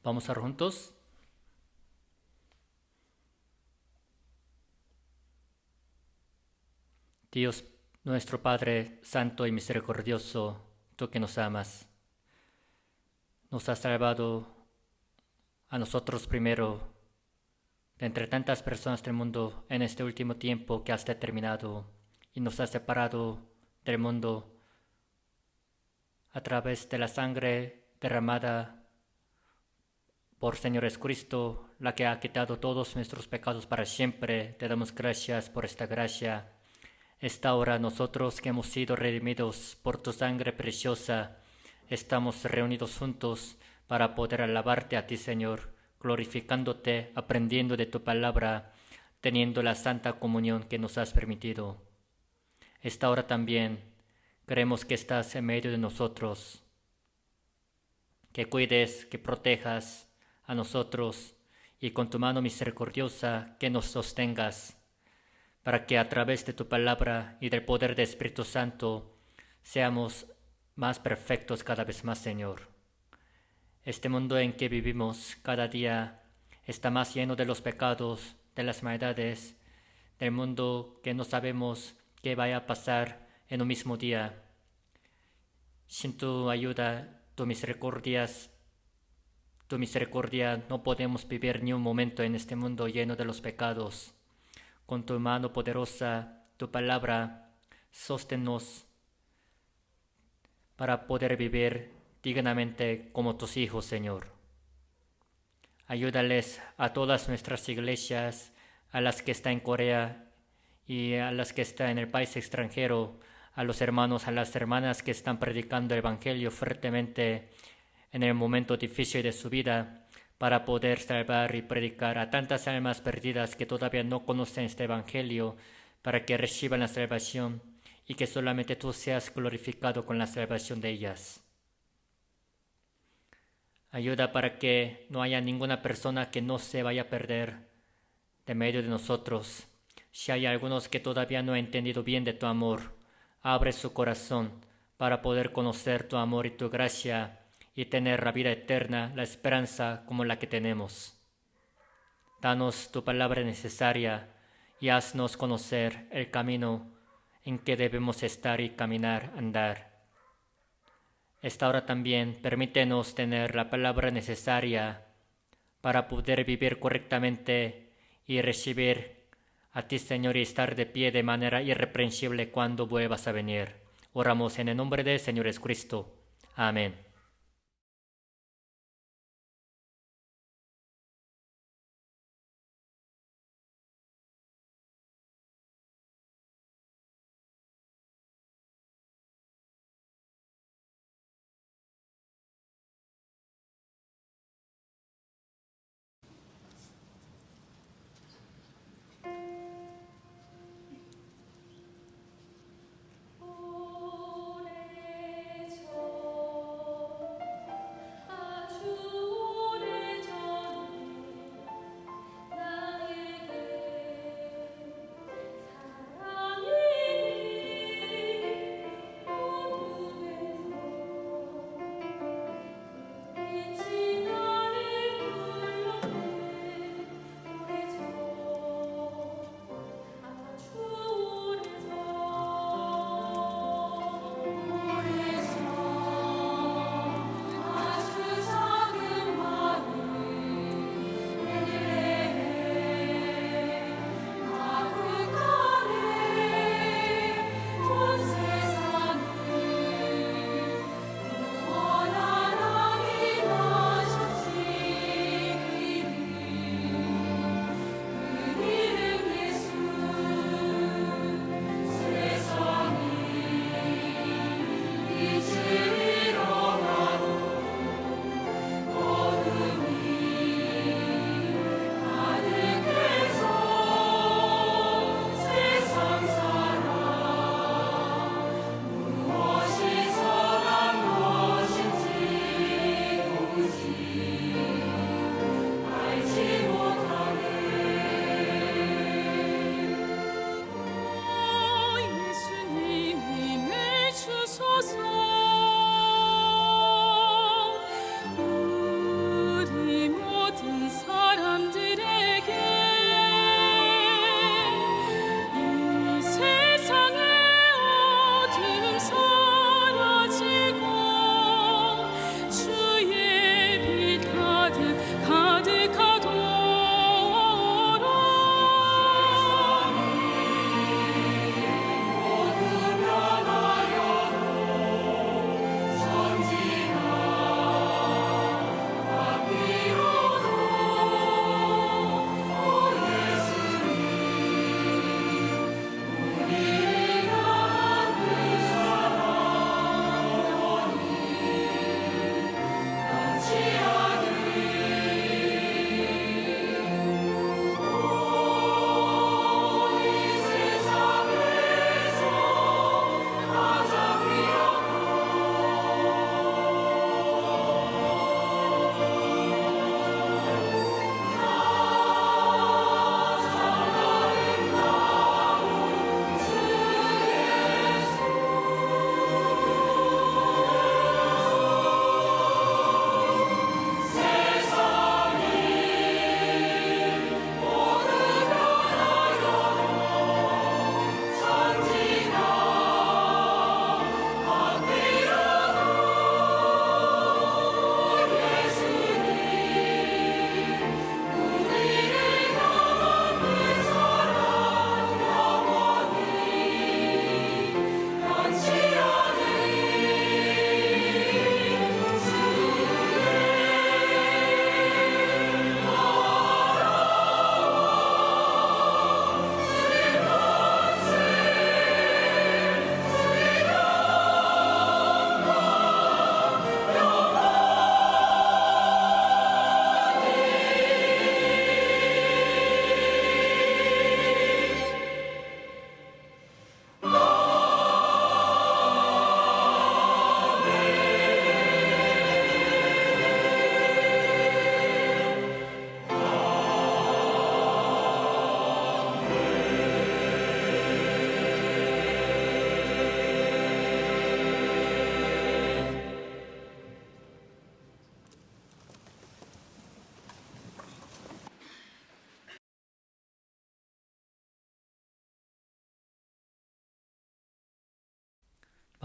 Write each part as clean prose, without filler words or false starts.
Vamos a orar juntos. Dios nuestro Padre Santo y Misericordioso, tú que nos amas, nos has salvado a nosotros primero de entre tantas personas del mundo en este último tiempo que has determinado y nos has separado del mundo a través de la sangre derramada por Señor Jesucristo, la que ha quitado todos nuestros pecados para siempre. Te damos gracias por esta gracia. Esta hora nosotros que hemos sido redimidos por tu sangre preciosa, estamos reunidos juntos para poder alabarte a ti, Señor, glorificándote, aprendiendo de tu palabra, teniendo la santa comunión que nos has permitido. Esta hora también creemos que estás en medio de nosotros, que cuides, que protejas a nosotros y con tu mano misericordiosa que nos sostengas, para que a través de tu palabra y del poder del Espíritu Santo seamos más perfectos cada vez más, Señor. Este mundo en que vivimos cada día está más lleno de los pecados, de las maldades, del mundo que no sabemos qué vaya a pasar en un mismo día. Sin tu ayuda, tu misericordia no podemos vivir ni un momento en este mundo lleno de los pecados. Con tu mano poderosa, tu palabra, sosténnos para poder vivir dignamente como tus hijos, Señor. Ayúdales a todas nuestras iglesias, a las que están en Corea y a las que están en el país extranjero, a los hermanos, a las hermanas que están predicando el Evangelio fuertemente en el momento difícil de su vida, para poder salvar y predicar a tantas almas perdidas que todavía no conocen este Evangelio, para que reciban la salvación y que solamente tú seas glorificado con la salvación de ellas. Ayuda para que no haya ninguna persona que no se vaya a perder de medio de nosotros. Si hay algunos que todavía no han entendido bien de tu amor, abre su corazón para poder conocer tu amor y tu gracia y tener la vida eterna, la esperanza como la que tenemos. Danos tu palabra necesaria y haznos conocer el camino en que debemos estar y caminar, andar. Esta hora también permítenos tener la palabra necesaria para poder vivir correctamente y recibir a ti, Señor, y estar de pie de manera irreprensible cuando vuelvas a venir. Oramos en el nombre del Señor Jesucristo. Amén.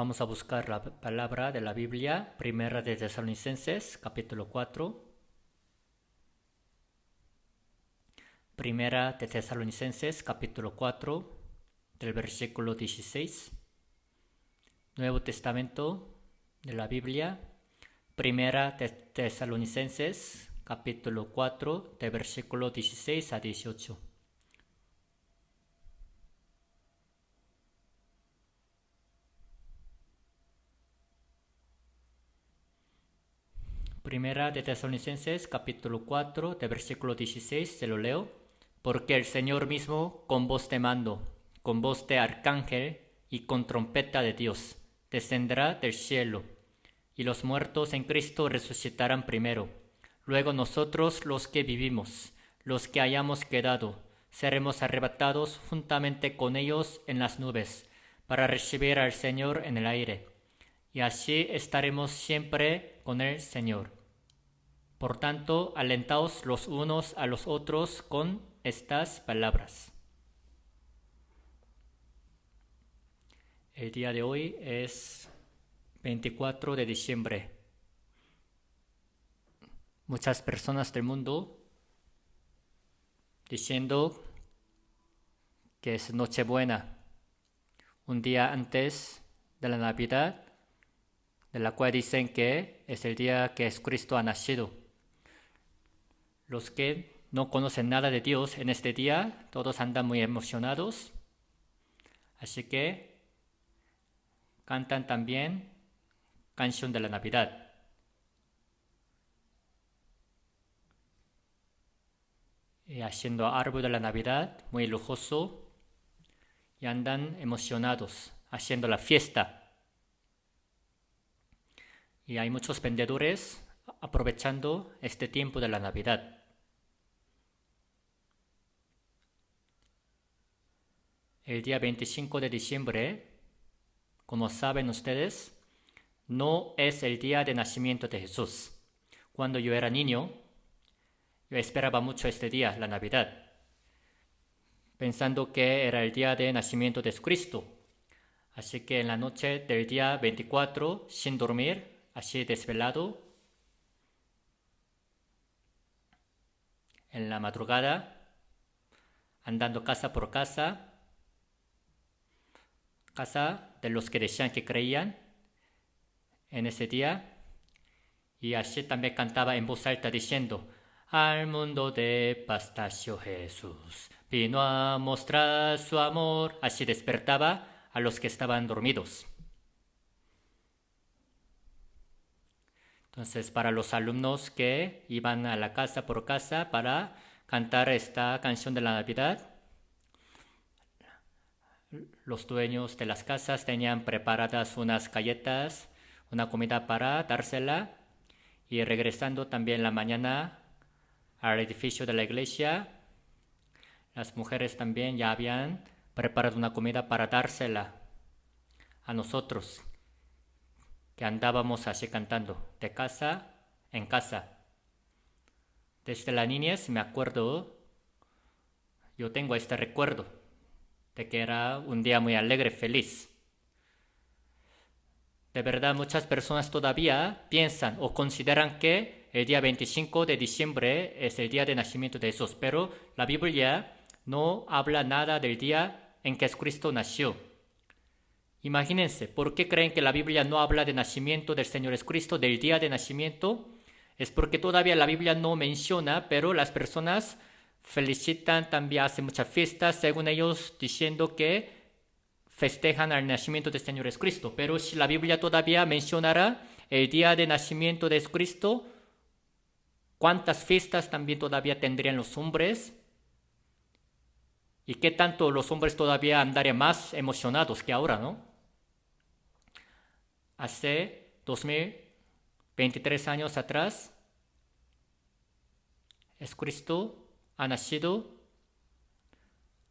Vamos a buscar la palabra de la Biblia, Primera de Tesalonicenses, capítulo 4. Primera de Tesalonicenses, capítulo 4, del versículo 16. Nuevo Testamento de la Biblia, Primera de Tesalonicenses, capítulo 4, del versículo 16 a 18. Primera de Tesalonicenses, capítulo 4, del versículo 16, se lo leo. Porque el Señor mismo, con voz de mando, con voz de arcángel y con trompeta de Dios, descenderá del cielo, y los muertos en Cristo resucitarán primero. Luego nosotros, los que vivimos, los que hayamos quedado, seremos arrebatados juntamente con ellos en las nubes, para recibir al Señor en el aire, y así estaremos siempre con el Señor. Por tanto, alentaos los unos a los otros con estas palabras. El día de hoy es 24 de diciembre. Muchas personas del mundo diciendo que es Nochebuena, un día antes de la Navidad, de la cual dicen que es el día que Jesucristo ha nacido. Los que no conocen nada de Dios en este día, todos andan muy emocionados, así que cantan también canción de la Navidad. Y haciendo árbol de la Navidad muy lujoso y andan emocionados, haciendo la fiesta. Y hay muchos vendedores aprovechando este tiempo de la Navidad. El día 25 de diciembre, como saben ustedes, no es el día de nacimiento de Jesús. Cuando yo era niño, yo esperaba mucho este día, la Navidad, pensando que era el día de nacimiento de Cristo. Así que en la noche del día 24, sin dormir, así desvelado, en la madrugada, andando casa por casa de los que decían que creían en ese día, y así también cantaba en voz alta diciendo: al mundo de Pastacio Jesús vino a mostrar su amor. Así despertaba a los que estaban dormidos. Entonces, para los alumnos que iban a la casa por casa para cantar esta canción de la Navidad, los dueños de las casas tenían preparadas unas galletas, una comida para dársela, y regresando también la mañana al edificio de la iglesia, las mujeres también ya habían preparado una comida para dársela a nosotros, que andábamos así cantando, de casa en casa. Desde la niñez me acuerdo, yo tengo este recuerdo de que era un día muy alegre, feliz. De verdad, muchas personas todavía piensan o consideran que el día 25 de diciembre es el día de nacimiento de Jesús, pero la Biblia no habla nada del día en que Cristo nació. Imagínense, ¿por qué creen que la Biblia no habla de nacimiento del Señor Jesucristo, del día de nacimiento? Es porque todavía la Biblia no menciona, pero las personas felicitan, también hacen muchas fiestas, según ellos, diciendo que festejan al nacimiento del Señor Jesucristo. Pero si la Biblia todavía mencionara el día de nacimiento de Jesucristo, ¿cuántas fiestas también todavía tendrían los hombres? ¿Y qué tanto los hombres todavía andarían más emocionados que ahora, no? Hace 2023 años atrás, Jesucristo ha nacido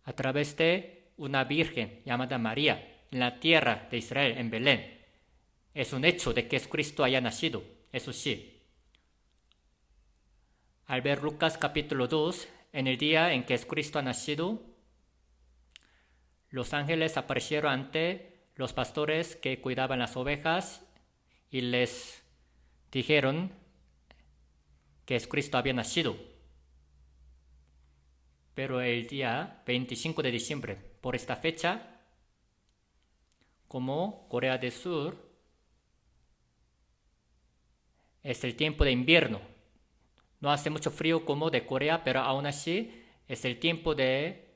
a través de una virgen llamada María en la tierra de Israel, en Belén. Es un hecho de que Jesucristo haya nacido, eso sí. Al ver Lucas capítulo 2, en el día en que Jesucristo ha nacido, los ángeles aparecieron ante los pastores que cuidaban las ovejas y les dijeron que Jesucristo había nacido. Pero el día 25 de diciembre, por esta fecha, como Corea del Sur, es el tiempo de invierno. No hace mucho frío como de Corea, pero aún así es el tiempo de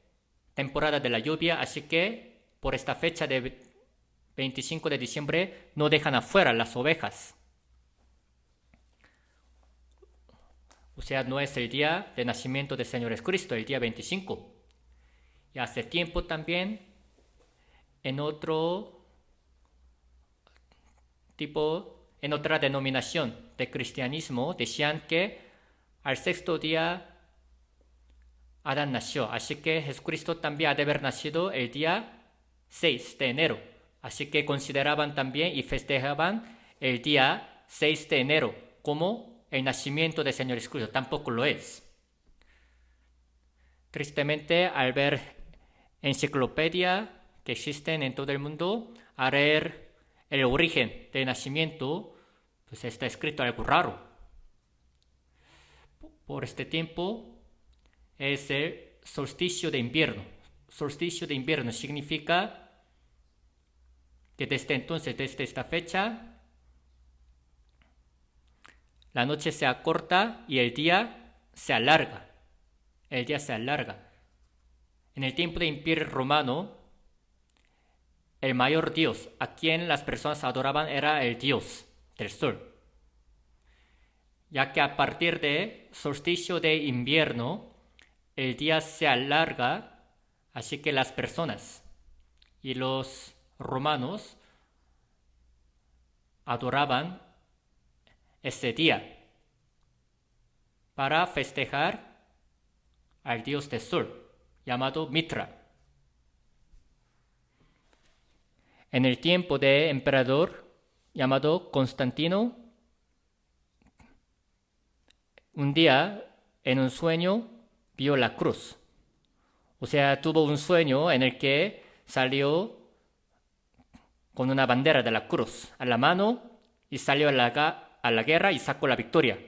temporada de la lluvia, así que por esta fecha de 25 de diciembre no dejan afuera las ovejas. O sea, no es el día de nacimiento del Señor Jesucristo, el día 25. Y hace tiempo también, en otra denominación de cristianismo, decían que al sexto día Adán nació. Así que Jesucristo también ha de haber nacido el día 6 de enero. Así que consideraban también y festejaban el día 6 de enero como el nacimiento del Señor Jesucristo. Tampoco lo es. Tristemente, al ver enciclopedias que existen en todo el mundo, al ver el origen del nacimiento, pues está escrito algo raro. Por este tiempo es el solsticio de invierno. Solsticio de invierno significa que desde entonces, desde esta fecha, la noche se acorta y el día se alarga. El día se alarga. En el tiempo del Imperio Romano, el mayor dios a quien las personas adoraban era el dios del sol. Ya que a partir de solsticio de invierno, el día se alarga, así que las personas y los romanos adoraban ese día para festejar al dios del sol, llamado Mitra. En el tiempo del emperador llamado Constantino, un día en un sueño vio la cruz. O sea, tuvo un sueño en el que salió con una bandera de la cruz a la mano y salió a la guerra y sacó la victoria.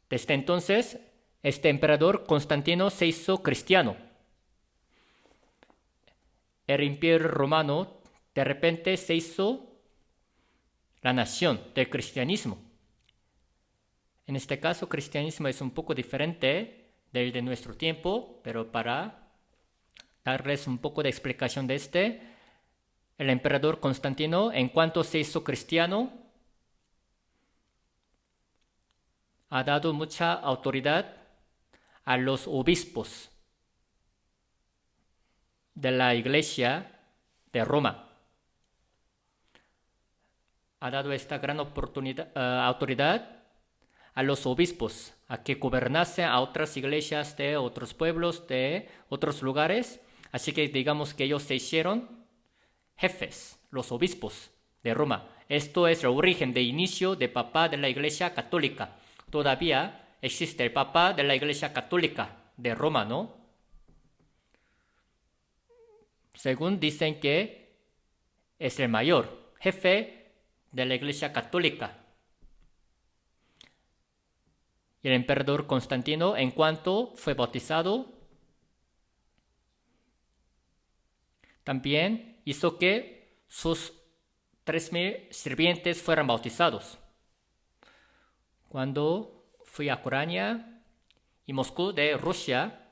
Desde entonces, este emperador Constantino se hizo cristiano. El imperio romano de repente se hizo la nación del cristianismo. En este caso, cristianismo es un poco diferente del de nuestro tiempo, pero para darles un poco de explicación de el emperador Constantino, en cuanto se hizo cristiano, ha dado mucha autoridad a los obispos de la Iglesia de Roma. Ha dado esta gran autoridad a los obispos, a que gobernasen a otras iglesias de otros pueblos, de otros lugares. Así que digamos que ellos se hicieron jefes, los obispos de Roma. Esto es el origen de inicio de Papa de la Iglesia Católica. Todavía existe el Papa de la Iglesia Católica de Roma, ¿no? Según dicen que es el mayor jefe de la Iglesia Católica. Y el emperador Constantino, en cuanto fue bautizado, también hizo que sus 3,000 sirvientes fueran bautizados. Cuando fui a Ucrania y Moscú de Rusia,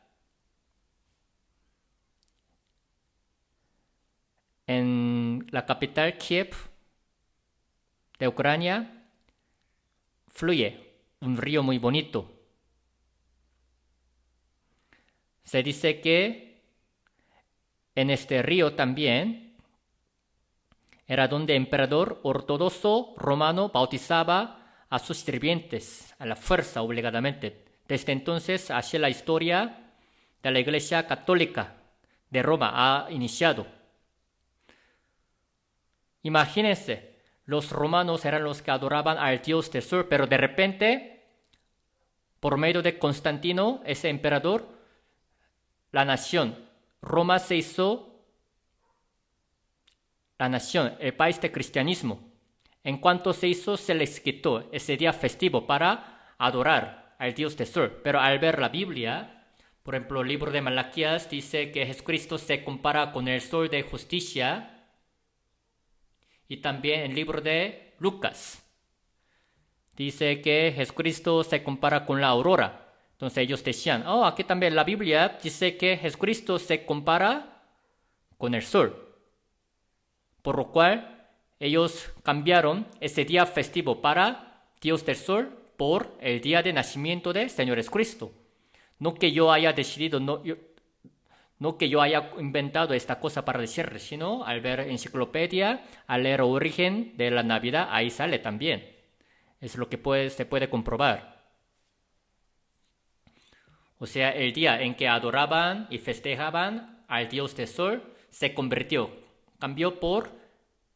en la capital Kiev de Ucrania, fluye un río muy bonito. Se dice que en este río también era donde el emperador ortodoxo romano bautizaba a sus sirvientes a la fuerza obligadamente. Desde entonces, así la historia de la Iglesia Católica de Roma ha iniciado. Imagínense, los romanos eran los que adoraban al dios del sol, pero de repente, por medio de Constantino, ese emperador, la nación Roma se hizo la nación, el país de cristianismo. En cuanto se les quitó ese día festivo para adorar al Dios del sol. Pero al ver la Biblia, por ejemplo, el libro de Malaquías dice que Jesucristo se compara con el sol de justicia. Y también el libro de Lucas dice que Jesucristo se compara con la aurora. Entonces ellos decían, aquí también la Biblia dice que Jesucristo se compara con el sol. Por lo cual ellos cambiaron ese día festivo para Dios del sol por el día de nacimiento del Señor Jesucristo. No que yo haya decidido, no que yo haya inventado esta cosa para decirle, sino al ver enciclopedia, al leer origen de la Navidad, ahí sale también. Es lo que se puede comprobar. O sea, el día en que adoraban y festejaban al Dios del sol se cambió por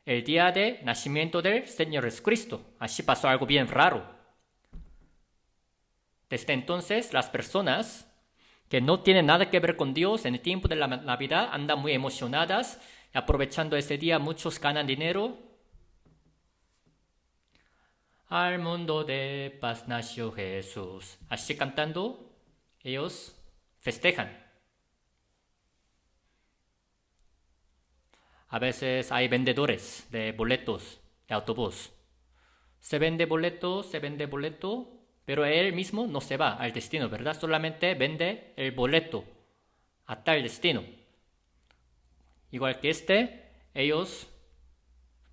el día de nacimiento del Señor Jesucristo. Así pasó algo bien raro. Desde entonces, las personas que no tienen nada que ver con Dios en el tiempo de la Navidad andan muy emocionadas. Aprovechando ese día, muchos ganan dinero. Al mundo de paz nació Jesús. Así cantando, ellos festejan. A veces hay vendedores de boletos de autobús. Se vende boleto, pero él mismo no se va al destino, ¿verdad? Solamente vende el boleto a tal destino. Igual que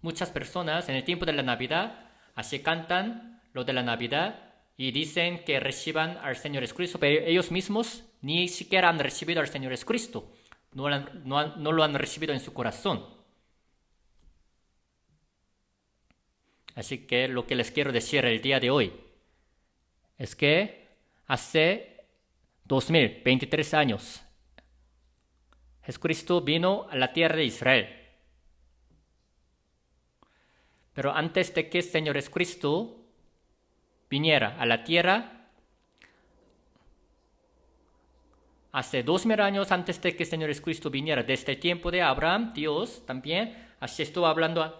muchas personas en el tiempo de la Navidad, así cantan lo de la Navidad y dicen que reciban al Señor Jesucristo, pero ellos mismos ni siquiera han recibido al Señor Jesucristo. No lo han recibido en su corazón. Así que lo que les quiero decir el día de hoy es que hace 2023 años Jesucristo vino a la tierra de Israel. Pero antes de que el Señor Jesucristo viniera a la tierra, hace 2000 años antes de que el Señor Jesucristo viniera, desde el tiempo de Abraham, Dios también así estuvo hablando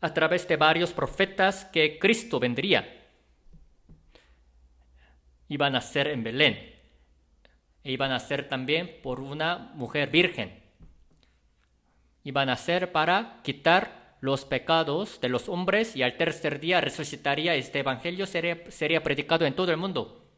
a través de varios profetas que Cristo vendría. Iban a ser en Belén. E iban a ser también por una mujer virgen. Iban a ser para quitar los pecados de los hombres y al tercer día resucitaría. Este evangelio sería predicado en todo el mundo.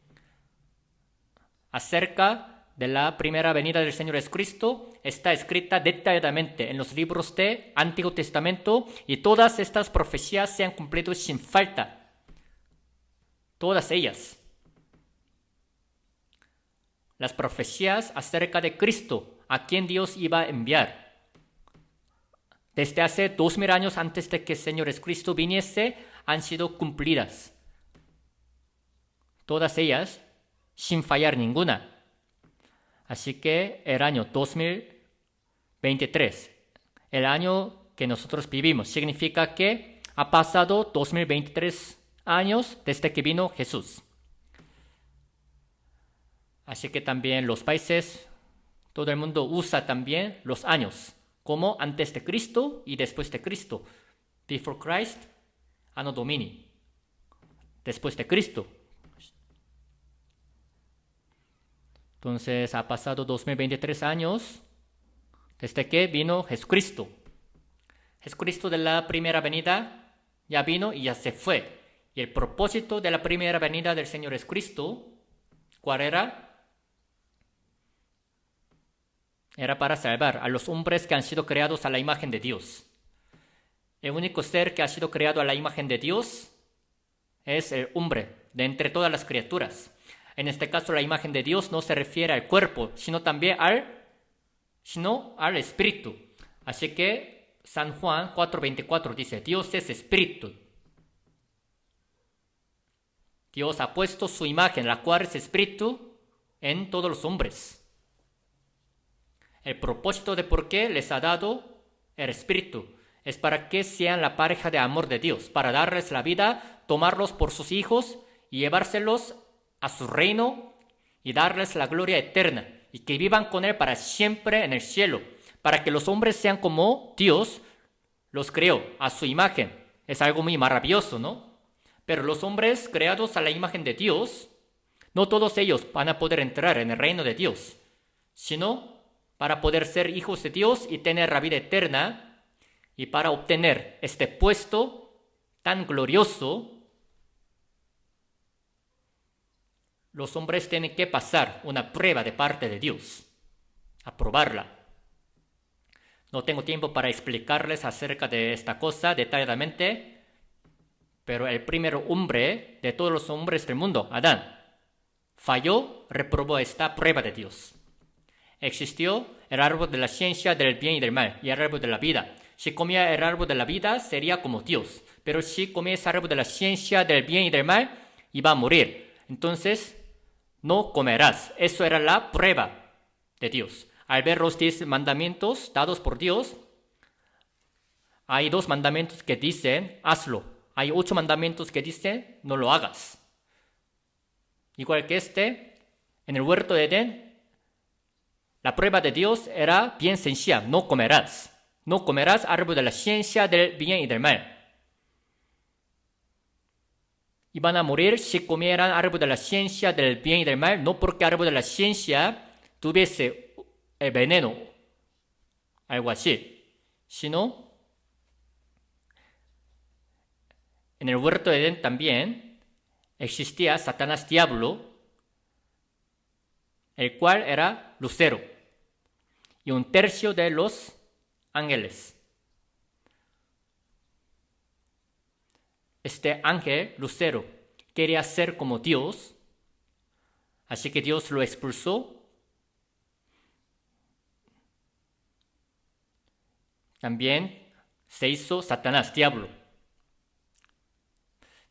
Acerca de la primera venida del Señor Jesucristo está escrita detalladamente en los libros del Antiguo Testamento y todas estas profecías se han cumplido sin falta. Todas ellas. Las profecías acerca de Cristo, a quien Dios iba a enviar. Desde hace 2000 años antes de que el Señor Jesucristo viniese, han sido cumplidas. Todas ellas, sin fallar ninguna. Así que el año 2023, el año que nosotros vivimos, significa que ha pasado 2023 años desde que vino Jesús. Así que también los países, todo el mundo usa también los años, como antes de Cristo y después de Cristo. Before Christ, Anno Domini. Después de Cristo. Entonces ha pasado 2023 años desde que vino Jesucristo. Jesucristo de la primera venida ya vino y ya se fue. Y el propósito de la primera venida del Señor Jesucristo, ¿cuál era? Era para salvar a los hombres que han sido creados a la imagen de Dios. El único ser que ha sido creado a la imagen de Dios es el hombre, de entre todas las criaturas. En este caso, la imagen de Dios no se refiere al cuerpo, sino también al espíritu. Así que San Juan 4:24 dice, Dios es espíritu. Dios ha puesto su imagen, la cual es espíritu, en todos los hombres. El propósito de por qué les ha dado el espíritu es para que sean la pareja de amor de Dios, para darles la vida, tomarlos por sus hijos y llevárselos a su reino y darles la gloria eterna y que vivan con Él para siempre en el cielo, para que los hombres sean como Dios, los creó a su imagen. Es algo muy maravilloso, ¿no? Pero los hombres creados a la imagen de Dios, no todos ellos van a poder entrar en el reino de Dios, sino para poder ser hijos de Dios y tener la vida eterna, y para obtener este puesto tan glorioso, los hombres tienen que pasar una prueba de parte de Dios, aprobarla. No tengo tiempo para explicarles acerca de esta cosa detalladamente, pero el primer hombre de todos los hombres del mundo, Adán, falló, reprobó esta prueba de Dios. Existió el árbol de la ciencia del bien y del mal y el árbol de la vida. Si comía el árbol de la vida, sería como Dios. Pero si comía ese árbol de la ciencia del bien y del mal, iba a morir. Entonces, no comerás. Eso era la prueba de Dios. Al ver los 10 mandamientos dados por Dios, hay 2 mandamientos que dicen, hazlo. Hay 8 mandamientos que dicen, no lo hagas. Igual que en el huerto de Edén, la prueba de Dios era bien sencilla, no comerás. No comerás árbol de la ciencia del bien y del mal. Iban a morir si comieran árbol de la ciencia del bien y del mal, no porque árbol de la ciencia tuviese el veneno, algo así, sino en el huerto de Edén también existía Satanás diablo, el cual era Lucero, y 1/3 de los ángeles. Este ángel, Lucero, quería ser como Dios, así que Dios lo expulsó. También se hizo Satanás, diablo.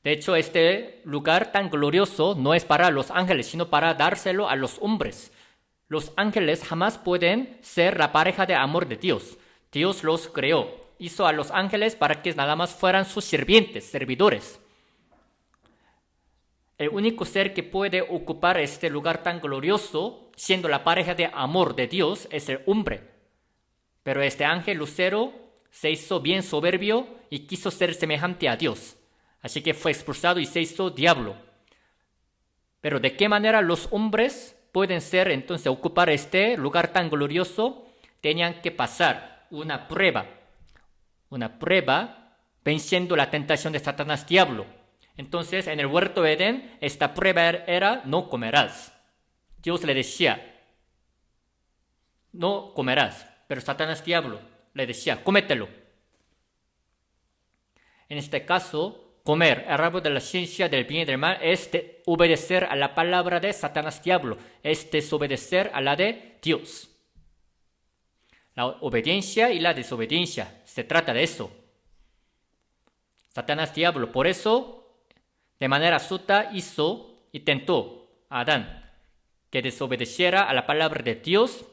De hecho, este lugar tan glorioso no es para los ángeles, sino para dárselo a los hombres. Los ángeles jamás pueden ser la pareja de amor de Dios. Dios los creó. Hizo a los ángeles para que nada más fueran sus sirvientes, servidores. El único ser que puede ocupar este lugar tan glorioso, siendo la pareja de amor de Dios, es el hombre. Pero este ángel Lucero se hizo bien soberbio y quiso ser semejante a Dios. Así que fue expulsado y se hizo diablo. Pero ¿de qué manera los hombres pueden ser entonces ocupar este lugar tan glorioso? Tenían que pasar una prueba venciendo la tentación de Satanás diablo. Entonces, en el huerto de Edén, esta prueba era, no comerás. Dios le decía, no comerás, pero Satanás diablo le decía, cómetelo. En este caso, comer el árbol de la ciencia del bien y del mal es obedecer a la palabra de Satanás diablo, es desobedecer a la de Dios. La obediencia y la desobediencia, se trata de eso. Satanás diablo, por eso, de manera astuta hizo y tentó a Adán que desobedeciera a la palabra de Dios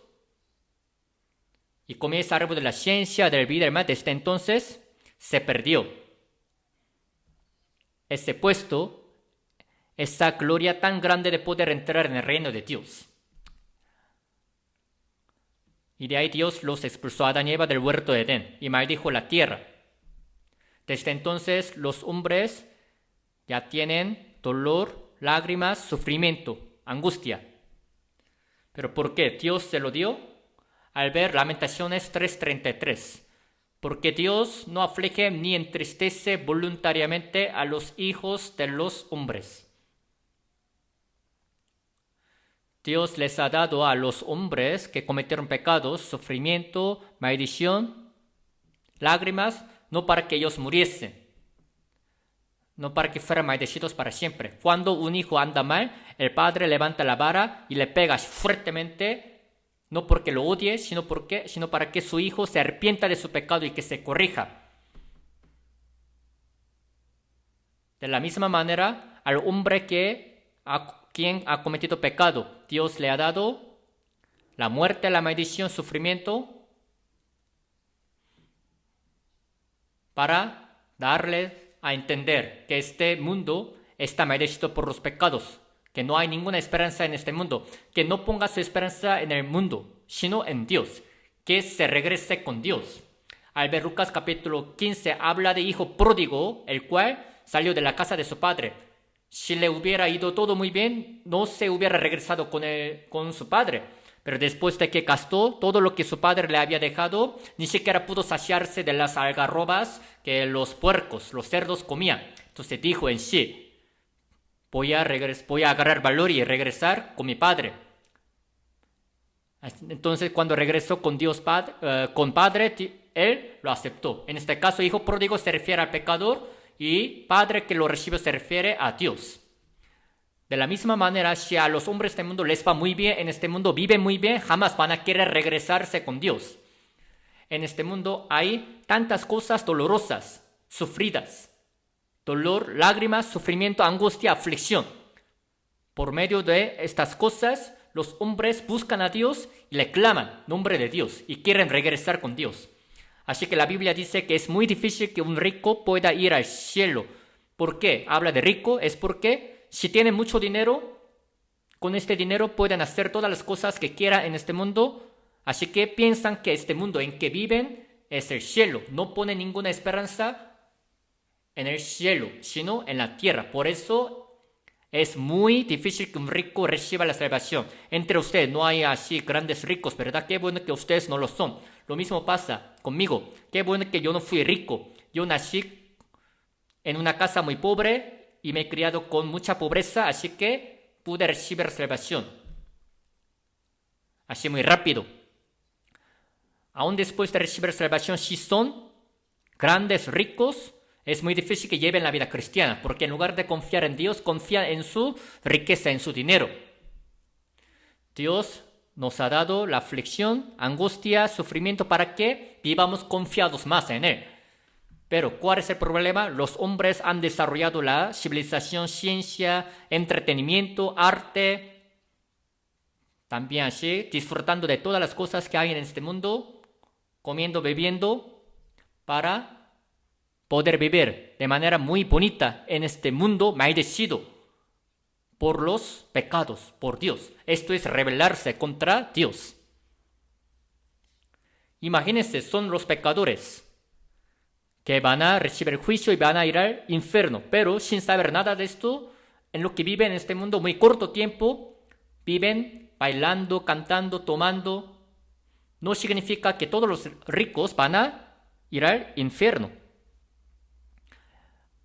y comió ese árbol de la ciencia del bien y del mal. Desde entonces se perdió ese puesto, esa gloria tan grande de poder entrar en el reino de Dios. Y de ahí Dios los expulsó a Adán y Eva del huerto de Edén y maldijo la tierra. Desde entonces los hombres ya tienen dolor, lágrimas, sufrimiento, angustia. ¿Pero por qué? Dios se lo dio al ver Lamentaciones 3:33. Porque Dios no aflige ni entristece voluntariamente a los hijos de los hombres. Dios les ha dado a los hombres que cometieron pecados, sufrimiento, maldición, lágrimas, no para que ellos muriesen, no para que fueran maldecidos para siempre. Cuando un hijo anda mal, el padre levanta la vara y le pega fuertemente, no porque lo odie, sino para que su hijo se arrepienta de su pecado y que se corrija. De la misma manera, al hombre quien ha cometido pecado, Dios le ha dado la muerte, la maldición, sufrimiento, para darle a entender que este mundo está maldecido por los pecados, que no hay ninguna esperanza en este mundo, que no ponga su esperanza en el mundo, sino en Dios, que se regrese con Dios. Al ver Lucas capítulo 15 habla de hijo pródigo, el cual salió de la casa de su padre. Si le hubiera ido todo muy bien, no se hubiera regresado con su padre. Pero después de que gastó todo lo que su padre le había dejado, ni siquiera pudo saciarse de las algarrobas que los puercos, los cerdos comían. Entonces dijo en sí, voy a agarrar valor y regresar con mi padre. Entonces cuando regresó con Dios con padre, él lo aceptó. En este caso, hijo pródigo se refiere al pecador y padre que lo recibe se refiere a Dios. De la misma manera, si a los hombres del mundo les va muy bien, en este mundo viven muy bien, jamás van a querer regresarse con Dios. En este mundo hay tantas cosas dolorosas, sufridas. Dolor, lágrimas, sufrimiento, angustia, aflicción. Por medio de estas cosas, los hombres buscan a Dios y le claman nombre de Dios y quieren regresar con Dios. Así que la Biblia dice que es muy difícil que un rico pueda ir al cielo. ¿Por qué? Habla de rico, es porque si tienen mucho dinero, con este dinero pueden hacer todas las cosas que quieran en este mundo. Así que piensan que este mundo en que viven es el cielo. No ponen ninguna esperanza en el cielo, sino en la tierra. Por eso es muy difícil que un rico reciba la salvación. Entre ustedes no hay así grandes ricos, ¿verdad? Qué bueno que ustedes no lo son. Lo mismo pasa conmigo. Qué bueno que yo no fui rico. Yo nací en una casa muy pobre y me he criado con mucha pobreza, así que pude recibir salvación. Así muy rápido. Aún después de recibir salvación, si son grandes ricos, es muy difícil que lleven la vida cristiana, porque en lugar de confiar en Dios, confían en su riqueza, en su dinero. Dios nos ha dado la aflicción, angustia, sufrimiento para que vivamos confiados más en Él. Pero, ¿cuál es el problema? Los hombres han desarrollado la civilización, ciencia, entretenimiento, arte, también así, disfrutando de todas las cosas que hay en este mundo, comiendo, bebiendo, para poder vivir de manera muy bonita en este mundo maldecido por los pecados, por Dios. Esto es rebelarse contra Dios. Imagínense, son los pecadores que van a recibir el juicio y van a ir al infierno, pero sin saber nada de esto, en lo que viven en este mundo muy corto tiempo, viven bailando, cantando, tomando. No significa que todos los ricos van a ir al infierno.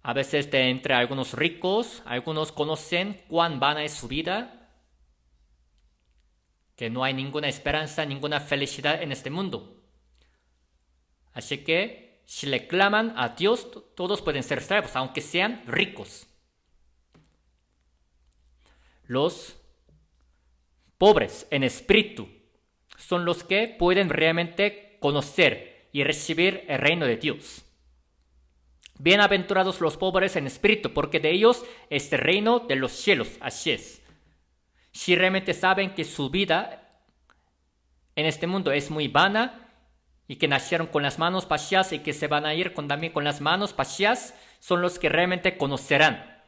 A veces entre algunos ricos, algunos conocen cuán vana es su vida, que no hay ninguna esperanza, ninguna felicidad en este mundo. Así que si le claman a Dios, todos pueden ser salvos, aunque sean ricos. Los pobres en espíritu son los que pueden realmente conocer y recibir el reino de Dios. Bienaventurados los pobres en espíritu, porque de ellos es el reino de los cielos. Así es. Si realmente saben que su vida en este mundo es muy vana, y que nacieron con las manos vacías y que se van a ir también con las manos vacías, son los que realmente conocerán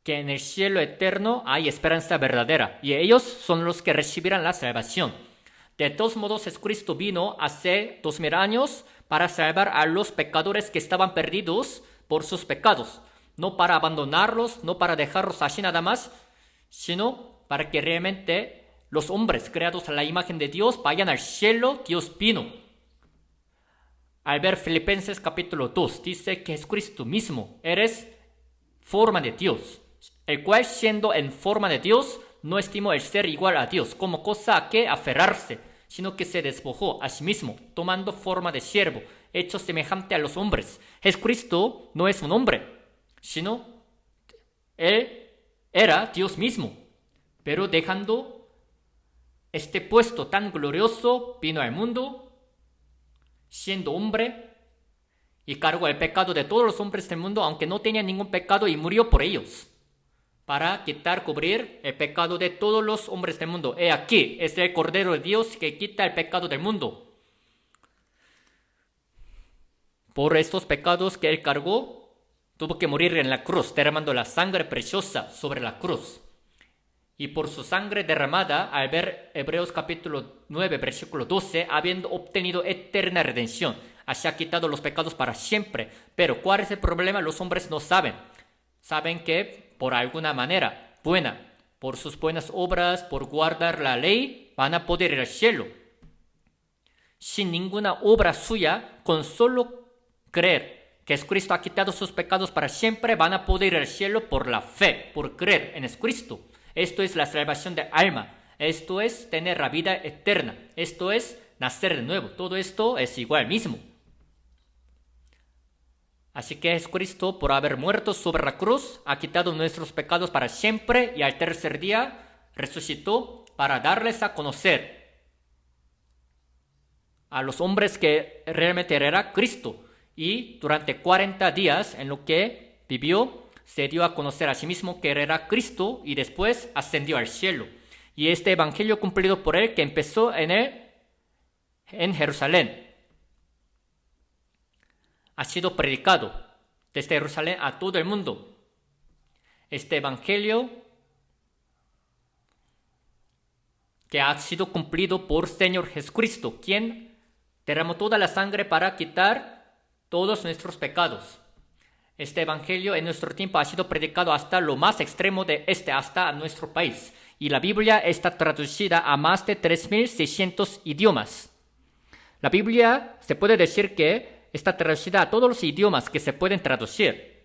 que en el cielo eterno hay esperanza verdadera, y ellos son los que recibirán la salvación. De todos modos, Jesucristo vino hace 2000 años para salvar a los pecadores que estaban perdidos por sus pecados, no para abandonarlos, no para dejarlos así nada más, sino para que realmente los hombres creados a la imagen de Dios vayan al cielo. Dios vino. Al ver Filipenses capítulo 2, dice que Jesucristo mismo eres forma de Dios, el cual siendo en forma de Dios, no estimó el ser igual a Dios como cosa a que aferrarse, sino que se despojó a sí mismo, tomando forma de siervo, hecho semejante a los hombres. Jesucristo no es un hombre, sino Él era Dios mismo, pero dejando este puesto tan glorioso, vino al mundo, siendo hombre, y cargó el pecado de todos los hombres del mundo, aunque no tenía ningún pecado, y murió por ellos, para cubrir el pecado de todos los hombres del mundo. He aquí, es el Cordero de Dios que quita el pecado del mundo. Por estos pecados que Él cargó, tuvo que morir en la cruz, derramando la sangre preciosa sobre la cruz. Y por su sangre derramada, al ver Hebreos capítulo 9, versículo 12, habiendo obtenido eterna redención, así ha quitado los pecados para siempre. Pero ¿cuál es el problema? Los hombres no saben. Saben que por alguna manera buena, por sus buenas obras, por guardar la ley, van a poder ir al cielo. Sin ninguna obra suya, con solo creer que Jesucristo ha quitado sus pecados para siempre, van a poder ir al cielo por la fe, por creer en Jesucristo. Esto es la salvación del alma. Esto es tener la vida eterna. Esto es nacer de nuevo. Todo esto es igual mismo. Así que Jesucristo, por haber muerto sobre la cruz, ha quitado nuestros pecados para siempre y al tercer día resucitó para darles a conocer a los hombres que realmente era Cristo. Y durante 40 días en lo que vivió, se dio a conocer a sí mismo que era Cristo y después ascendió al cielo. Y este evangelio cumplido por él que empezó en Jerusalén ha sido predicado desde Jerusalén a todo el mundo. Este evangelio que ha sido cumplido por Señor Jesucristo, quien derramó toda la sangre para quitar todos nuestros pecados. Este evangelio en nuestro tiempo ha sido predicado hasta lo más extremo de hasta nuestro país. Y la Biblia está traducida a más de 3.600 idiomas. La Biblia se puede decir que está traducida a todos los idiomas que se pueden traducir.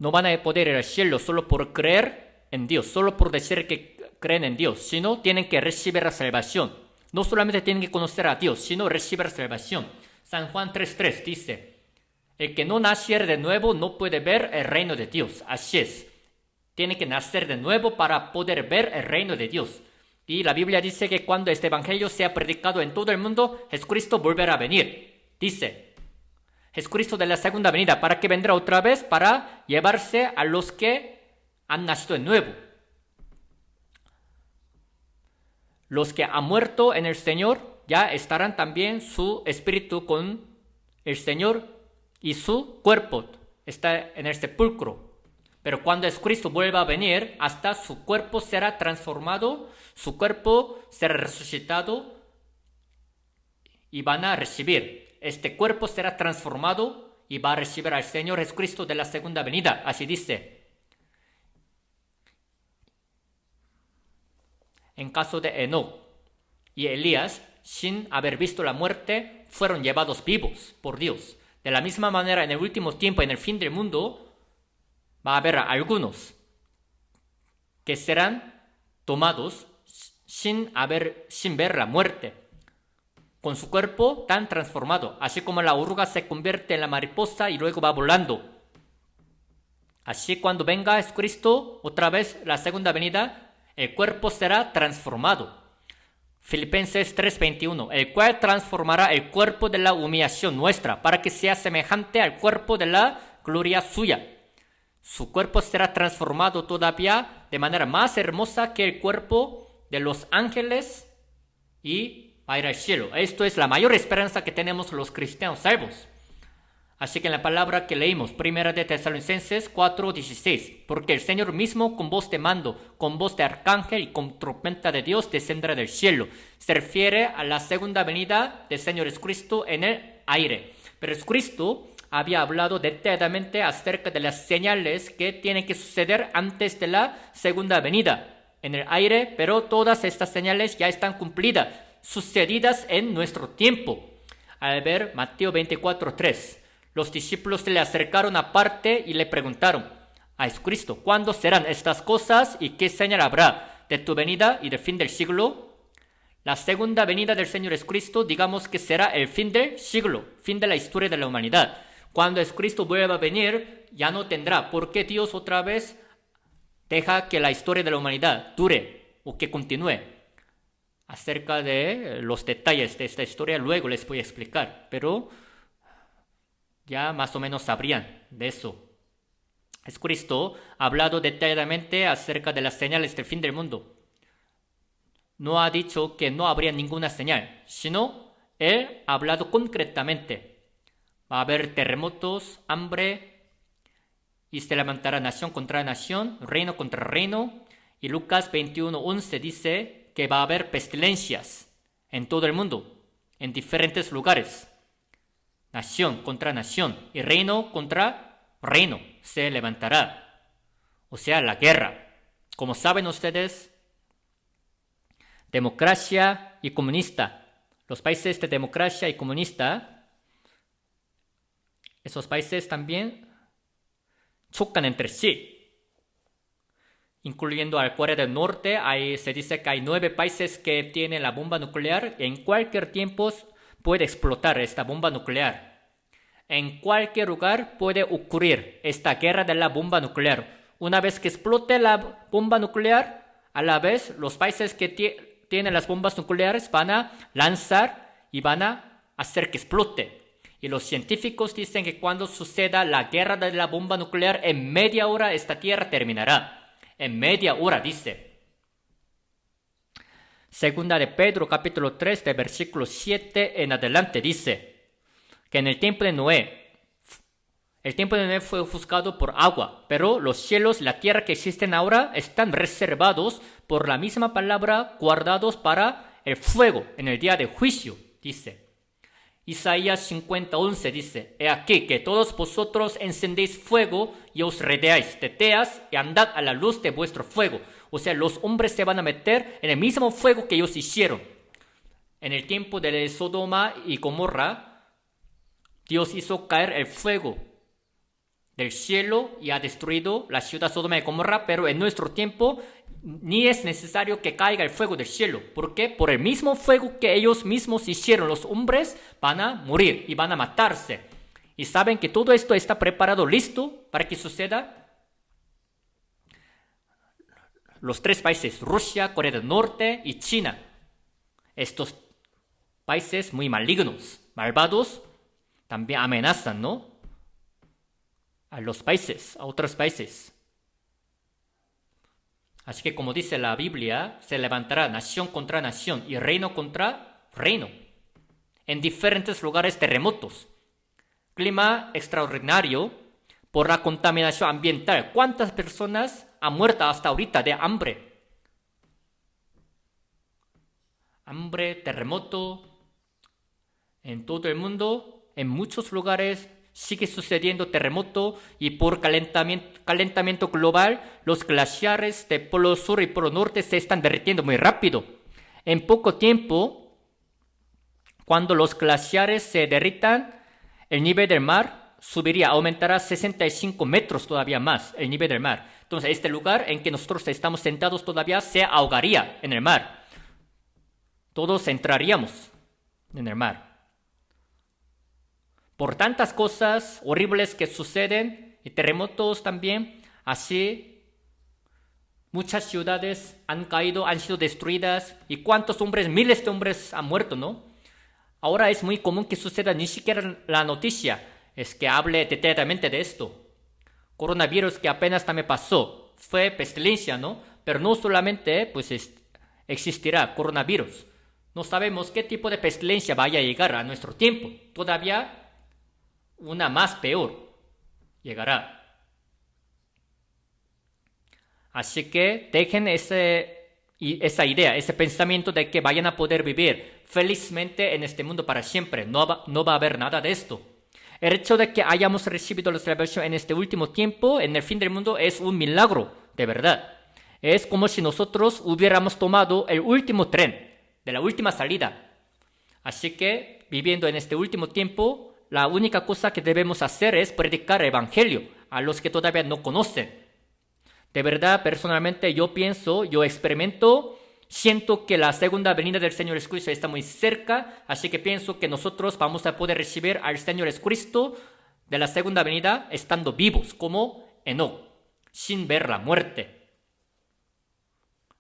No van a poder ir al cielo solo por creer en Dios, solo por decir que creen en Dios, sino tienen que recibir la salvación. No solamente tienen que conocer a Dios, sino recibir la salvación. San Juan 3:3 dice, el que no naciere de nuevo no puede ver el reino de Dios. Así es. Tiene que nacer de nuevo para poder ver el reino de Dios. Y la Biblia dice que cuando este evangelio sea predicado en todo el mundo, Jesucristo volverá a venir. Dice, Jesucristo de la segunda venida, ¿para qué vendrá otra vez? Para llevarse a los que han nacido de nuevo. Los que han muerto en el Señor ya estarán también su espíritu con el Señor y su cuerpo está en el sepulcro. Pero cuando Jesucristo vuelva a venir, hasta su cuerpo será transformado, su cuerpo será resucitado y van a recibir. Este cuerpo será transformado y va a recibir al Señor Jesucristo de la segunda venida. Así dice. En caso de Enoc y Elías, sin haber visto la muerte, fueron llevados vivos por Dios. De la misma manera, en el último tiempo, en el fin del mundo, va a haber algunos que serán tomados sin ver la muerte, con su cuerpo tan transformado, así como la oruga se convierte en la mariposa y luego va volando. Así cuando venga Jesucristo, otra vez la segunda venida, el cuerpo será transformado. Filipenses 3:21, el cual transformará el cuerpo de la humillación nuestra para que sea semejante al cuerpo de la gloria suya. Su cuerpo será transformado todavía de manera más hermosa que el cuerpo de los ángeles y va a ir al cielo. Esto es la mayor esperanza que tenemos los cristianos salvos. Así que en la palabra que leímos, 1 de Tesalonicenses 4:16, porque el Señor mismo con voz de mando, con voz de arcángel y con trompeta de Dios descenderá del cielo. Se refiere a la segunda venida del Señor Jesucristo en el aire. Pero Jesucristo había hablado detalladamente acerca de las señales que tienen que suceder antes de la segunda venida en el aire, pero todas estas señales ya están cumplidas, sucedidas en nuestro tiempo. Al ver Mateo 24:3, los discípulos se le acercaron aparte y le preguntaron a Jesucristo, ¿cuándo serán estas cosas y qué señal habrá de tu venida y del fin del siglo? La segunda venida del Señor Jesucristo, digamos que será el fin del siglo, fin de la historia de la humanidad. Cuando Jesucristo vuelva a venir, ya no tendrá. ¿Por qué Dios otra vez deja que la historia de la humanidad dure o que continúe? Acerca de los detalles de esta historia luego les voy a explicar, pero ya más o menos sabrían de eso. Jesucristo ha hablado detalladamente acerca de las señales del fin del mundo. No ha dicho que no habría ninguna señal, sino Él ha hablado concretamente. Va a haber terremotos, hambre y se levantará nación contra nación, reino contra reino. Y Lucas 21:11 dice que va a haber pestilencias en todo el mundo, en diferentes lugares. Nación contra nación y reino contra reino se levantará. O sea, la guerra. Como saben ustedes, democracia y comunista. Los países de democracia y comunista, esos países también chocan entre sí. Incluyendo al Corea del Norte, se dice que hay 9 países que tienen la bomba nuclear. En cualquier tiempo puede explotar esta bomba nuclear. En cualquier lugar puede ocurrir esta guerra de la bomba nuclear. Una vez que explote la bomba nuclear, a la vez los países que tienen las bombas nucleares van a lanzar y van a hacer que explote. Y los científicos dicen que cuando suceda la guerra de la bomba nuclear, en media hora esta tierra terminará. En media hora, dice. Segunda de Pedro, capítulo 3, de versículo 7 en adelante, dice que en el tiempo de Noé, fue ofuscado por agua, pero los cielos y la tierra que existen ahora están reservados por la misma palabra, guardados para el fuego en el día de juicio, dice. Isaías 50:11 dice: He aquí que todos vosotros encendéis fuego y os rodeáis de teas y andad a la luz de vuestro fuego. O sea, los hombres se van a meter en el mismo fuego que ellos hicieron. En el tiempo de Sodoma y Gomorra, Dios hizo caer el fuego del cielo y ha destruido la ciudad Sodoma y Gomorra, pero en nuestro tiempo ni es necesario que caiga el fuego del cielo. ¿Por qué? Por el mismo fuego que ellos mismos hicieron, los hombres van a morir y van a matarse. Y saben que todo esto está preparado, listo para que suceda. Los 3 países, Rusia, Corea del Norte y China. Estos países muy malignos, malvados, también amenazan, ¿no?, a los países, a otros países. Así que como dice la Biblia, se levantará nación contra nación y reino contra reino. En diferentes lugares terremotos. Clima extraordinario por la contaminación ambiental. ¿Cuántas personas han muerto hasta ahorita de hambre? Hambre, terremoto. En todo el mundo, en muchos lugares, sigue sucediendo terremoto y por calentamiento global, los glaciares de Polo Sur y Polo Norte se están derritiendo muy rápido. En poco tiempo, cuando los glaciares se derritan, el nivel del mar aumentará 65 metros todavía más, el nivel del mar. Entonces, este lugar en que nosotros estamos sentados todavía se ahogaría en el mar. Todos entraríamos en el mar. Por tantas cosas horribles que suceden, y terremotos también, así muchas ciudades han caído, han sido destruidas, y cuántos hombres, miles de hombres han muerto, ¿no? Ahora es muy común que suceda, ni siquiera la noticia es que hable detalladamente de esto. Coronavirus que apenas también pasó, fue pestilencia, ¿no? Pero no solamente pues existirá coronavirus. No sabemos qué tipo de pestilencia vaya a llegar a nuestro tiempo. Todavía una más peor llegará. Así que dejen esa idea, ese pensamiento de que vayan a poder vivir felizmente en este mundo para siempre. No va a haber nada de esto. El hecho de que hayamos recibido la salvación en este último tiempo, en el fin del mundo, es un milagro, de verdad. Es como si nosotros hubiéramos tomado el último tren, de la última salida. Así que, viviendo en este último tiempo, la única cosa que debemos hacer es predicar el evangelio a los que todavía no conocen. De verdad, personalmente yo experimento, siento que la segunda venida del Señor Jesucristo está muy cerca, así que pienso que nosotros vamos a poder recibir al Señor Jesucristo de la segunda venida estando vivos, como Enoc, sin ver la muerte.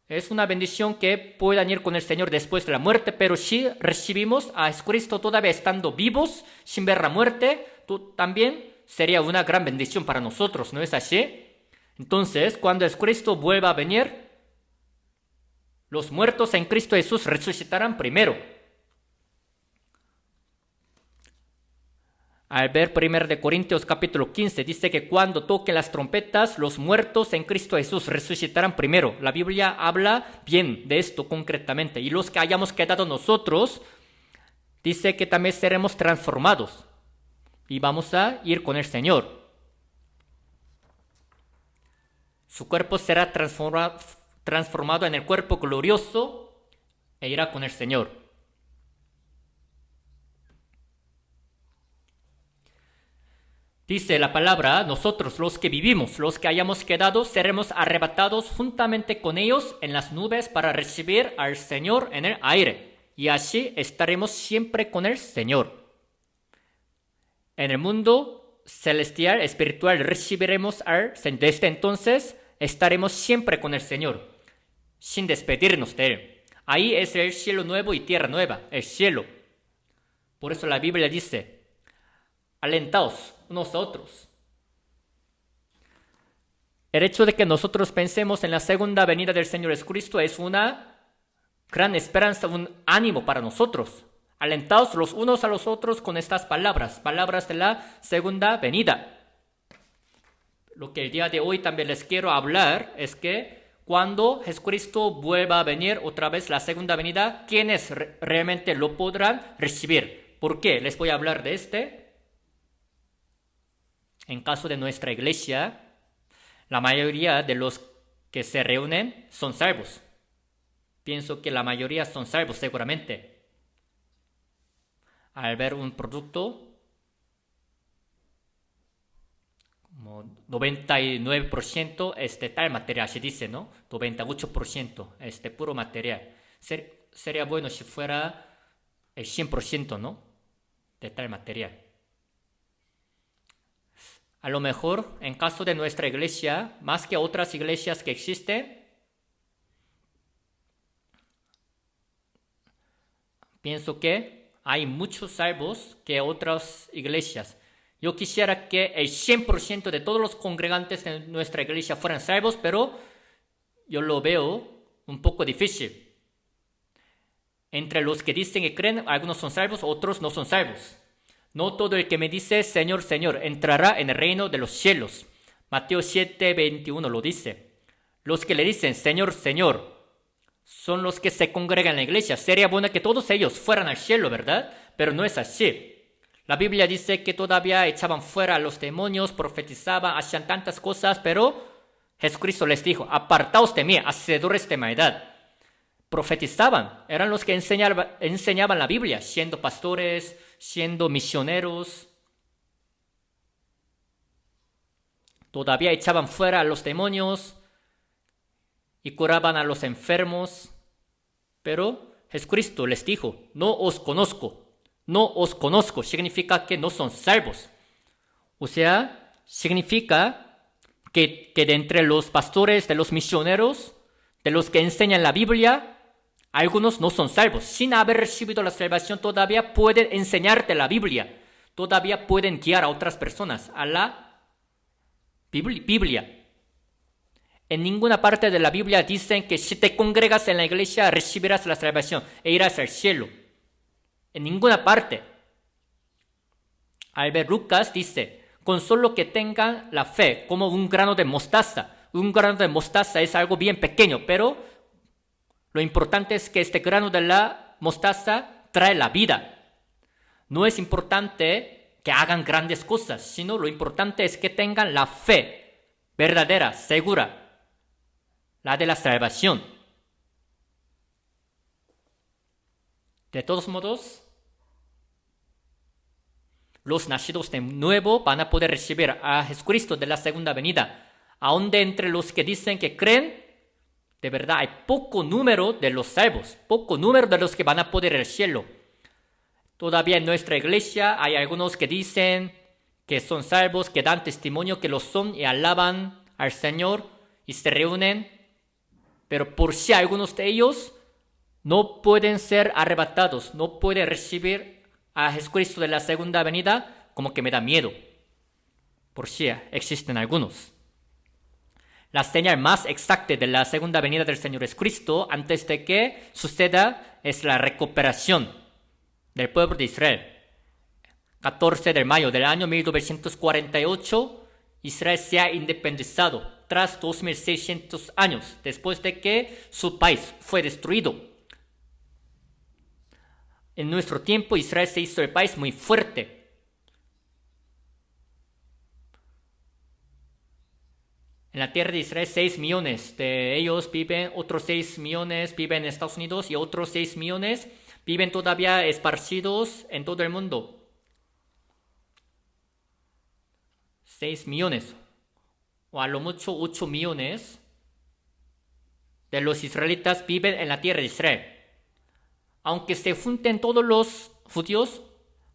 Es una bendición que puedan ir con el Señor después de la muerte, pero si recibimos a Jesucristo todavía estando vivos, sin ver la muerte, también sería una gran bendición para nosotros, ¿no es así? Entonces, cuando Jesucristo vuelva a venir, los muertos en Cristo Jesús resucitarán primero. Al ver 1 de Corintios capítulo 15, dice que cuando toquen las trompetas, los muertos en Cristo Jesús resucitarán primero. La Biblia habla bien de esto concretamente. Y los que hayamos quedado nosotros, dice que también seremos transformados y vamos a ir con el Señor. Su cuerpo será transformado en el cuerpo glorioso e irá con el Señor. Dice la palabra, nosotros los que vivimos, los que hayamos quedado, seremos arrebatados juntamente con ellos en las nubes para recibir al Señor en el aire. Y así estaremos siempre con el Señor. En el mundo celestial, espiritual, recibiremos al Señor. Desde entonces estaremos siempre con el Señor, sin despedirnos de Él. Ahí es el cielo nuevo y tierra nueva, el cielo. Por eso la Biblia dice, alentaos unos a otros. El hecho de que nosotros pensemos en la segunda venida del Señor Jesucristo es una gran esperanza, un ánimo para nosotros. Alentaos los unos a los otros con estas palabras de la segunda venida. Lo que el día de hoy también les quiero hablar es que cuando Jesucristo vuelva a venir otra vez la segunda venida, ¿quiénes realmente lo podrán recibir? ¿Por qué? Les voy a hablar de este. En caso de nuestra iglesia, la mayoría de los que se reúnen son salvos. Pienso que la mayoría son salvos seguramente. Al ver un producto, como 99% es de tal material, se dice, ¿no? 98% es de puro material. Sería bueno si fuera el 100%, ¿no? De tal material. A lo mejor, en caso de nuestra iglesia, más que otras iglesias que existen, pienso que hay muchos salvos que otras iglesias. Yo quisiera que el 100% de todos los congregantes de nuestra iglesia fueran salvos, pero yo lo veo un poco difícil. Entre los que dicen que creen, algunos son salvos, otros no son salvos. No todo el que me dice, Señor, Señor, entrará en el reino de los cielos. Mateo 7:21 lo dice. Los que le dicen, Señor, Señor, son los que se congregan en la iglesia. Sería bueno que todos ellos fueran al cielo, ¿verdad? Pero no es así. La Biblia dice que todavía echaban fuera a los demonios, profetizaban, hacían tantas cosas, pero Jesucristo les dijo, apartaos de mí, hacedores de maldad. Profetizaban, eran los que enseñaban la Biblia, siendo pastores, siendo misioneros. Todavía echaban fuera a los demonios y curaban a los enfermos. Pero Jesucristo les dijo, no os conozco. No os conozco, significa que no son salvos. O sea, significa que de entre los pastores, de los misioneros, de los que enseñan la Biblia, algunos no son salvos. Sin haber recibido la salvación, todavía pueden enseñarte la Biblia. Todavía pueden guiar a otras personas a la Biblia. En ninguna parte de la Biblia dicen que si te congregas en la iglesia recibirás la salvación e irás al cielo. En ninguna parte. Al ver Lucas dice, con solo que tengan la fe como un grano de mostaza. Un grano de mostaza es algo bien pequeño, pero lo importante es que este grano de la mostaza trae la vida. No es importante que hagan grandes cosas, sino lo importante es que tengan la fe verdadera, segura, la de la salvación. De todos modos, los nacidos de nuevo van a poder recibir a Jesucristo de la segunda venida. Aún de entre los que dicen que creen, de verdad hay poco número de los salvos, poco número de los que van a poder ir al cielo. Todavía en nuestra iglesia hay algunos que dicen que son salvos, que dan testimonio que lo son y alaban al Señor y se reúnen. Pero por si algunos de ellos no pueden ser arrebatados, no pueden recibir a Jesucristo de la segunda venida, como que me da miedo. Por si existen algunos. La señal más exacta de la segunda venida del Señor Jesucristo antes de que suceda es la recuperación del pueblo de Israel. 14 de mayo del año 1948, Israel se ha independizado tras 2600 años después de que su país fue destruido. En nuestro tiempo, Israel se hizo el país muy fuerte. En la tierra de Israel, 6 millones de ellos viven, otros 6 millones viven en Estados Unidos y otros 6 millones viven todavía esparcidos en todo el mundo. 6 millones, o a lo mucho 8 millones de los israelitas viven en la tierra de Israel. Aunque se junten todos los judíos,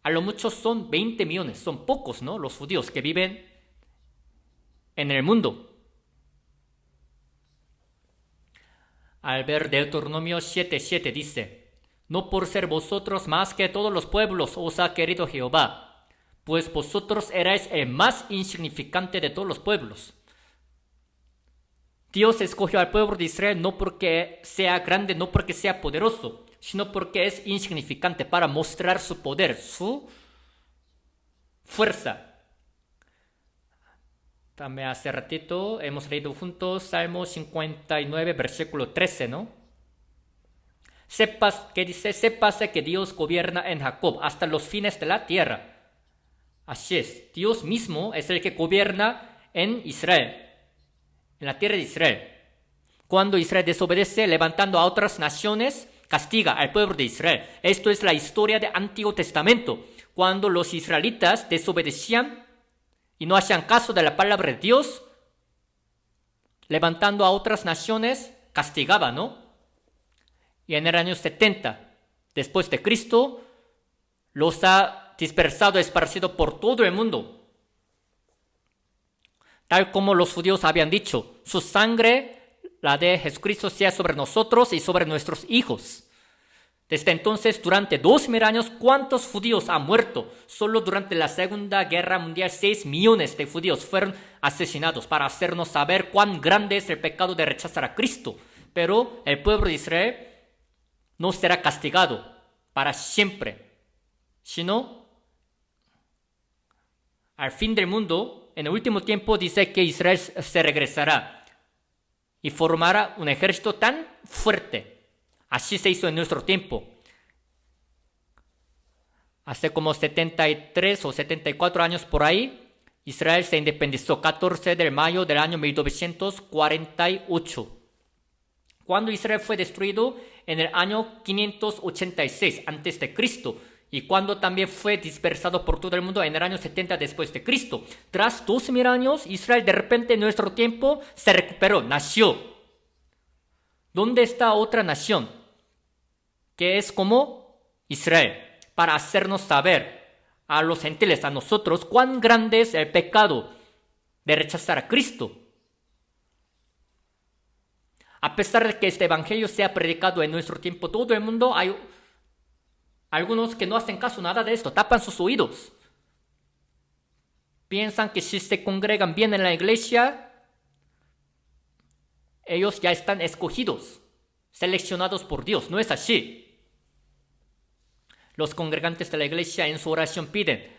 a lo mucho son 20 millones, son pocos, ¿no? Los judíos que viven en el mundo. Al ver Deuteronomio 7:7 dice: no por ser vosotros más que todos los pueblos os ha querido Jehová, pues vosotros erais el más insignificante de todos los pueblos. Dios escogió al pueblo de Israel no porque sea grande, no porque sea poderoso, sino porque es insignificante, para mostrar su poder, su fuerza. También hace ratito hemos leído juntos Salmo 59, versículo 13, ¿no? ¿Qué dice? Sépase que Dios gobierna en Jacob hasta los fines de la tierra. Así es, Dios mismo es el que gobierna en Israel, en la tierra de Israel. Cuando Israel desobedece, levantando a otras naciones, castiga al pueblo de Israel. Esto es la historia del Antiguo Testamento. Cuando los israelitas desobedecían y no hacían caso de la palabra de Dios, levantando a otras naciones, castigaba, ¿no? Y en el año 70, después de Cristo, los ha dispersado, esparcido por todo el mundo. Tal como los judíos habían dicho, su sangre, la de Jesucristo, sea sobre nosotros y sobre nuestros hijos. Desde entonces, durante 2000 años, ¿cuántos judíos han muerto? Solo durante la Segunda Guerra Mundial, 6 millones de judíos fueron asesinados para hacernos saber cuán grande es el pecado de rechazar a Cristo. Pero el pueblo de Israel no será castigado para siempre, sino al fin del mundo, en el último tiempo, dice que Israel se regresará y formará un ejército tan fuerte. Así se hizo en nuestro tiempo. Hace como 73 o 74 años por ahí, Israel se independizó 14 de mayo del año 1948. Cuando Israel fue destruido en el año 586 a.C. y cuando también fue dispersado por todo el mundo en el año 70 después de Cristo. Tras 2000 años, Israel de repente en nuestro tiempo se recuperó, nació. ¿Dónde está otra nación que es como Israel? Para hacernos saber a los gentiles, a nosotros, cuán grande es el pecado de rechazar a Cristo. A pesar de que este evangelio sea predicado en nuestro tiempo, todo el mundo, hay algunos que no hacen caso nada de esto, tapan sus oídos. Piensan que si se congregan bien en la iglesia, ellos ya están escogidos, seleccionados por Dios. No es así. Los congregantes de la iglesia en su oración piden: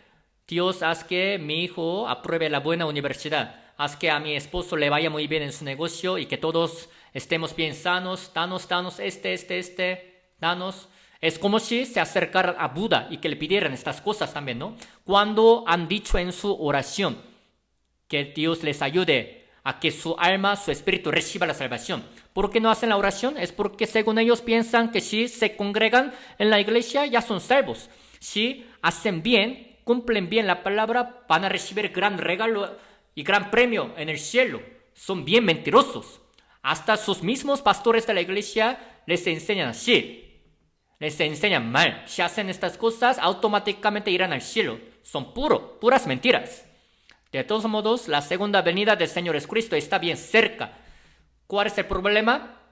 Dios, haz que mi hijo apruebe la buena universidad, haz que a mi esposo le vaya muy bien en su negocio y que todos estemos bien sanos, danos, danos. Es como si se acercaran a Buda y que le pidieran estas cosas también, ¿no? Cuando han dicho en su oración que Dios les ayude a que su alma, su espíritu reciba la salvación. ¿Por qué no hacen la oración? Es porque según ellos piensan que si se congregan en la iglesia ya son salvos. Si hacen bien, cumplen bien la palabra, van a recibir gran regalo y gran premio en el cielo. Son bien mentirosos. Hasta sus mismos pastores de la iglesia les enseñan así. Les enseñan mal. Si hacen estas cosas, automáticamente irán al cielo. Son puras mentiras. De todos modos, la segunda venida del Señor Jesucristo está bien cerca. ¿Cuál es el problema?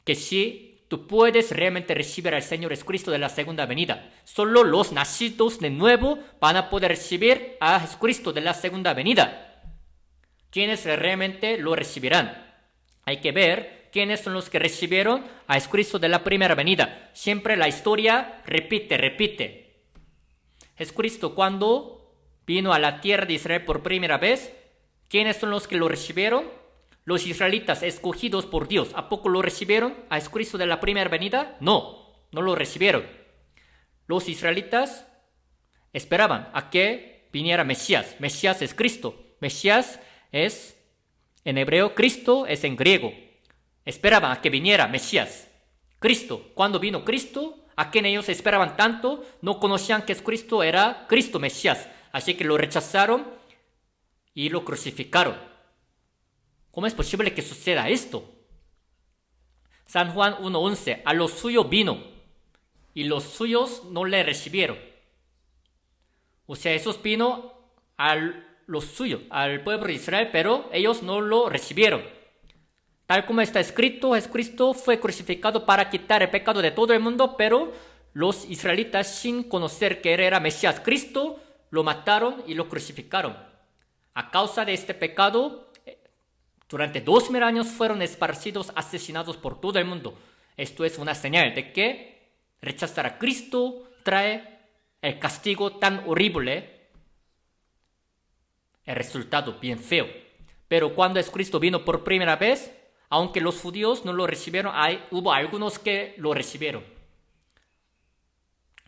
Que si tú puedes realmente recibir al Señor Jesucristo de la segunda venida, solo los nacidos de nuevo van a poder recibir a Jesucristo de la segunda venida. ¿Quiénes realmente lo recibirán? Hay que ver quiénes son los que recibieron a Jesucristo de la primera venida. Siempre la historia repite. Jesucristo cuando vino a la tierra de Israel por primera vez, ¿quiénes son los que lo recibieron? Los israelitas escogidos por Dios. ¿A poco lo recibieron a Jesucristo de la primera venida? No, no lo recibieron. Los israelitas esperaban a que viniera Mesías. Mesías es Cristo. Mesías es en hebreo, Cristo es en griego. Esperaban a que viniera Mesías. Cristo. Cuando vino Cristo, a quien ellos esperaban tanto, no conocían que Cristo era Cristo Mesías. Así que lo rechazaron y lo crucificaron. ¿Cómo es posible que suceda esto? San Juan 1:11, a los suyos vino y los suyos no le recibieron. O sea, Jesús vino a los suyos, al pueblo de Israel, pero ellos no lo recibieron. Tal como está escrito, Jesucristo fue crucificado para quitar el pecado de todo el mundo, pero los israelitas, sin conocer que él era Mesías Cristo, lo mataron y lo crucificaron. A causa de este pecado, durante 2000 años fueron esparcidos, asesinados por todo el mundo. Esto es una señal de que rechazar a Cristo trae el castigo tan horrible, el resultado bien feo. Pero cuando Jesucristo vino por primera vez, aunque los judíos no lo recibieron, hubo algunos que lo recibieron.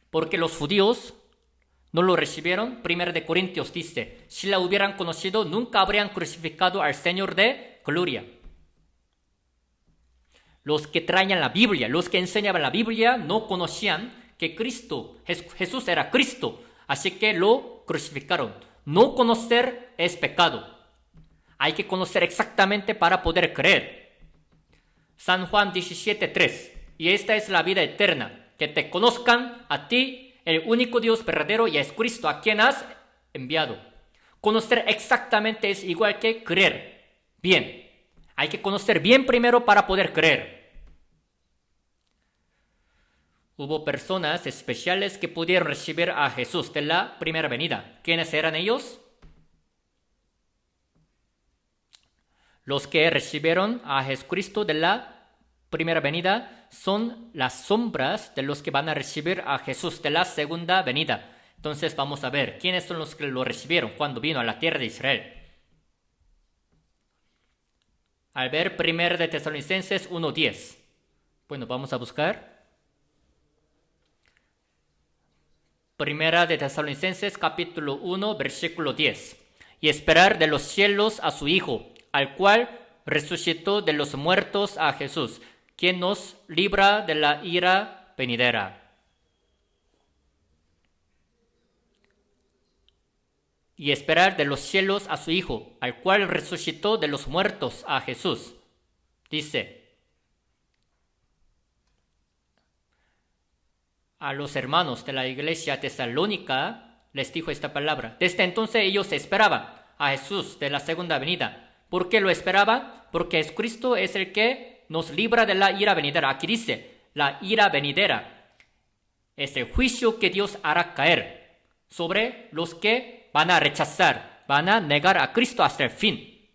Porque los judíos no lo recibieron. 1 de Corintios dice, si la hubieran conocido, nunca habrían crucificado al Señor de gloria. Los que traían la Biblia, los que enseñaban la Biblia, no conocían que Jesús era Cristo, así que lo crucificaron. No conocer es pecado. Hay que conocer exactamente para poder creer. San Juan 17:3, y esta es la vida eterna, que te conozcan a ti, el único Dios verdadero, y a Jesucristo a quien has enviado. Conocer exactamente es igual que creer bien. Hay que conocer bien primero para poder creer. Hubo personas especiales que pudieron recibir a Jesús de la primera venida. ¿Quiénes eran ellos? Los que recibieron a Jesucristo de la primera venida son las sombras de los que van a recibir a Jesús de la segunda venida. Entonces vamos a ver quiénes son los que lo recibieron cuando vino a la tierra de Israel. Al ver 1 de Tesalonicenses 1:10. Bueno, vamos a buscar. 1 de Tesalonicenses capítulo 1 versículo 10. Y esperar de los cielos a su Hijo, al cual resucitó de los muertos, a Jesús, quien nos libra de la ira venidera. Y esperar de los cielos a su Hijo, al cual resucitó de los muertos, a Jesús. Dice a los hermanos de la iglesia tesalónica, les dijo esta palabra. Desde entonces ellos esperaban a Jesús de la segunda venida. ¿Por qué lo esperaban? Porque Jesucristo es el que nos libra de la ira venidera. Aquí dice, la ira venidera es el juicio que Dios hará caer sobre los que van a rechazar, van a negar a Cristo hasta el fin.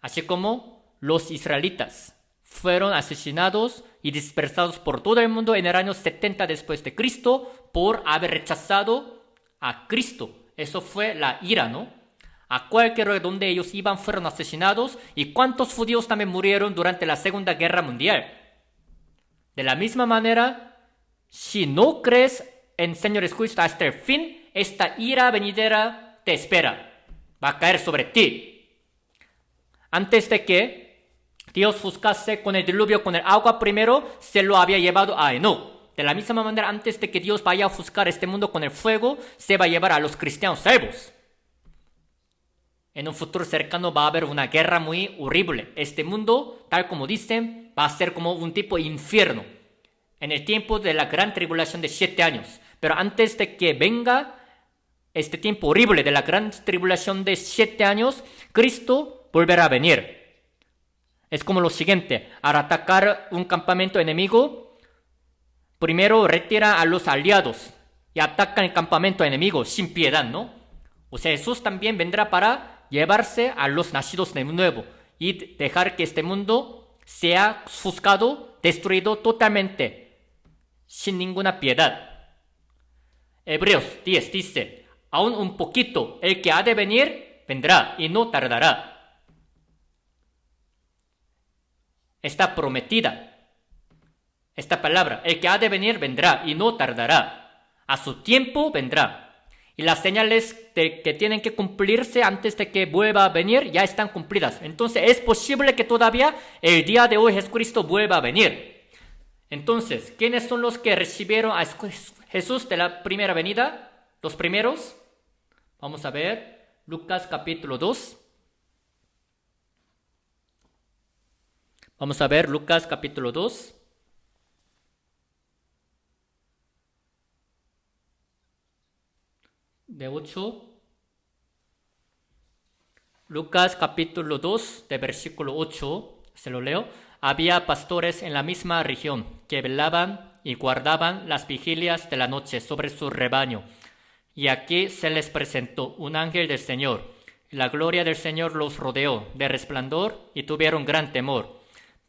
Así como los israelitas fueron asesinados y dispersados por todo el mundo en el año 70 después de Cristo por haber rechazado a Cristo. Eso fue la ira, ¿no? A cualquier lugar donde ellos iban fueron asesinados, y cuántos judíos también murieron durante la Segunda Guerra Mundial. De la misma manera, si no crees en Señor Jesucristo hasta el fin, esta ira venidera te espera. Va a caer sobre ti. Antes de que Dios juzgase con el diluvio, con el agua primero, se lo había llevado a Enoc. De la misma manera, antes de que Dios vaya a juzgar este mundo con el fuego, se va a llevar a los cristianos salvos. En un futuro cercano va a haber una guerra muy horrible. Este mundo, tal como dicen, va a ser como un tipo infierno. En el tiempo de la gran tribulación de 7 años. Pero antes de que venga este tiempo horrible de la gran tribulación de 7 años, Cristo volverá a venir. Es como lo siguiente. Al atacar un campamento enemigo, primero retira a los aliados y atacan el campamento enemigo sin piedad, ¿no? O sea, Jesús también vendrá para llevarse a los nacidos de nuevo y dejar que este mundo sea juzgado, destruido totalmente, sin ninguna piedad. Hebreos 10 dice, aún un poquito, el que ha de venir, vendrá y no tardará. Está prometida. Esta palabra, el que ha de venir, vendrá y no tardará. A su tiempo vendrá. Y las señales que tienen que cumplirse antes de que vuelva a venir ya están cumplidas. Entonces es posible que todavía el día de hoy Jesucristo vuelva a venir. Entonces, ¿quiénes son los que recibieron a Jesús de la primera venida? Los primeros. Vamos a ver Lucas capítulo 2. Vamos a ver Lucas capítulo 2. De 8. Lucas capítulo 2, de versículo 8, se lo leo. Había pastores en la misma región que velaban y guardaban las vigilias de la noche sobre su rebaño. Y aquí se les presentó un ángel del Señor. Y la gloria del Señor los rodeó de resplandor y tuvieron gran temor.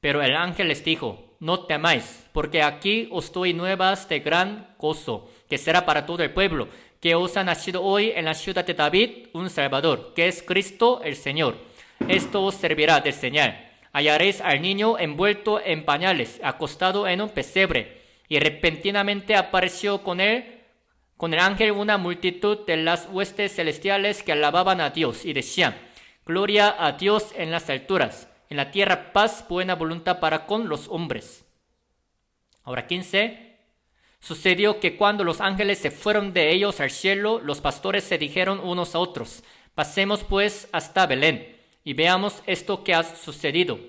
Pero el ángel les dijo, no temáis, porque aquí os doy nuevas de gran gozo, que será para todo el pueblo, que os ha nacido hoy en la ciudad de David un Salvador, que es Cristo el Señor. Esto os servirá de señal. Hallaréis al niño envuelto en pañales, acostado en un pesebre. Y repentinamente apareció con el ángel una multitud de las huestes celestiales que alababan a Dios y decían, gloria a Dios en las alturas, en la tierra paz, buena voluntad para con los hombres. Ahora 15. Sucedió que cuando los ángeles se fueron de ellos al cielo, los pastores se dijeron unos a otros, pasemos pues hasta Belén y veamos esto que ha sucedido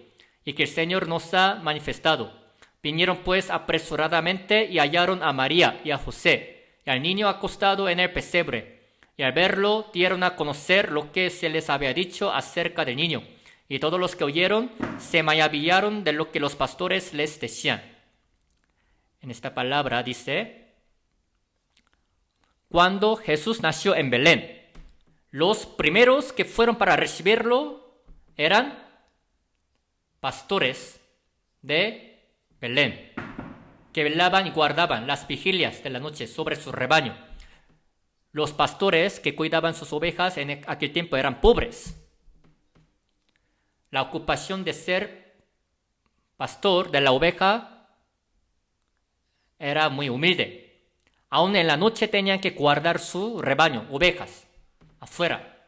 y que el Señor nos ha manifestado. Vinieron pues apresuradamente y hallaron a María y a José y al niño acostado en el pesebre. Y al verlo dieron a conocer lo que se les había dicho acerca del niño. Y todos los que oyeron se maravillaron de lo que los pastores les decían. En esta palabra dice, cuando Jesús nació en Belén, los primeros que fueron para recibirlo eran pastores de Belén, que velaban y guardaban las vigilias de la noche sobre su rebaño. Los pastores que cuidaban sus ovejas en aquel tiempo eran pobres. La ocupación de ser pastor de la oveja era muy humilde. Aún en la noche tenían que guardar su rebaño, ovejas, afuera.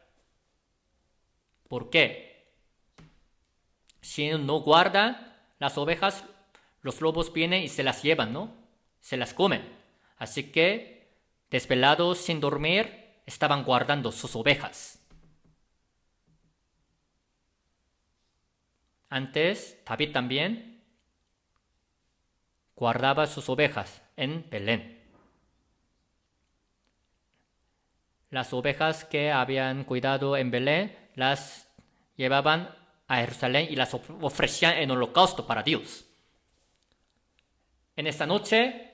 ¿Por qué? Si no guardan las ovejas, los lobos vienen y se las llevan, ¿no? Se las comen. Así que, desvelados sin dormir, estaban guardando sus ovejas. Antes, David también guardaba sus ovejas en Belén. Las ovejas que habían cuidado en Belén las llevaban a Jerusalén y las ofrecían en holocausto para Dios. En esta noche,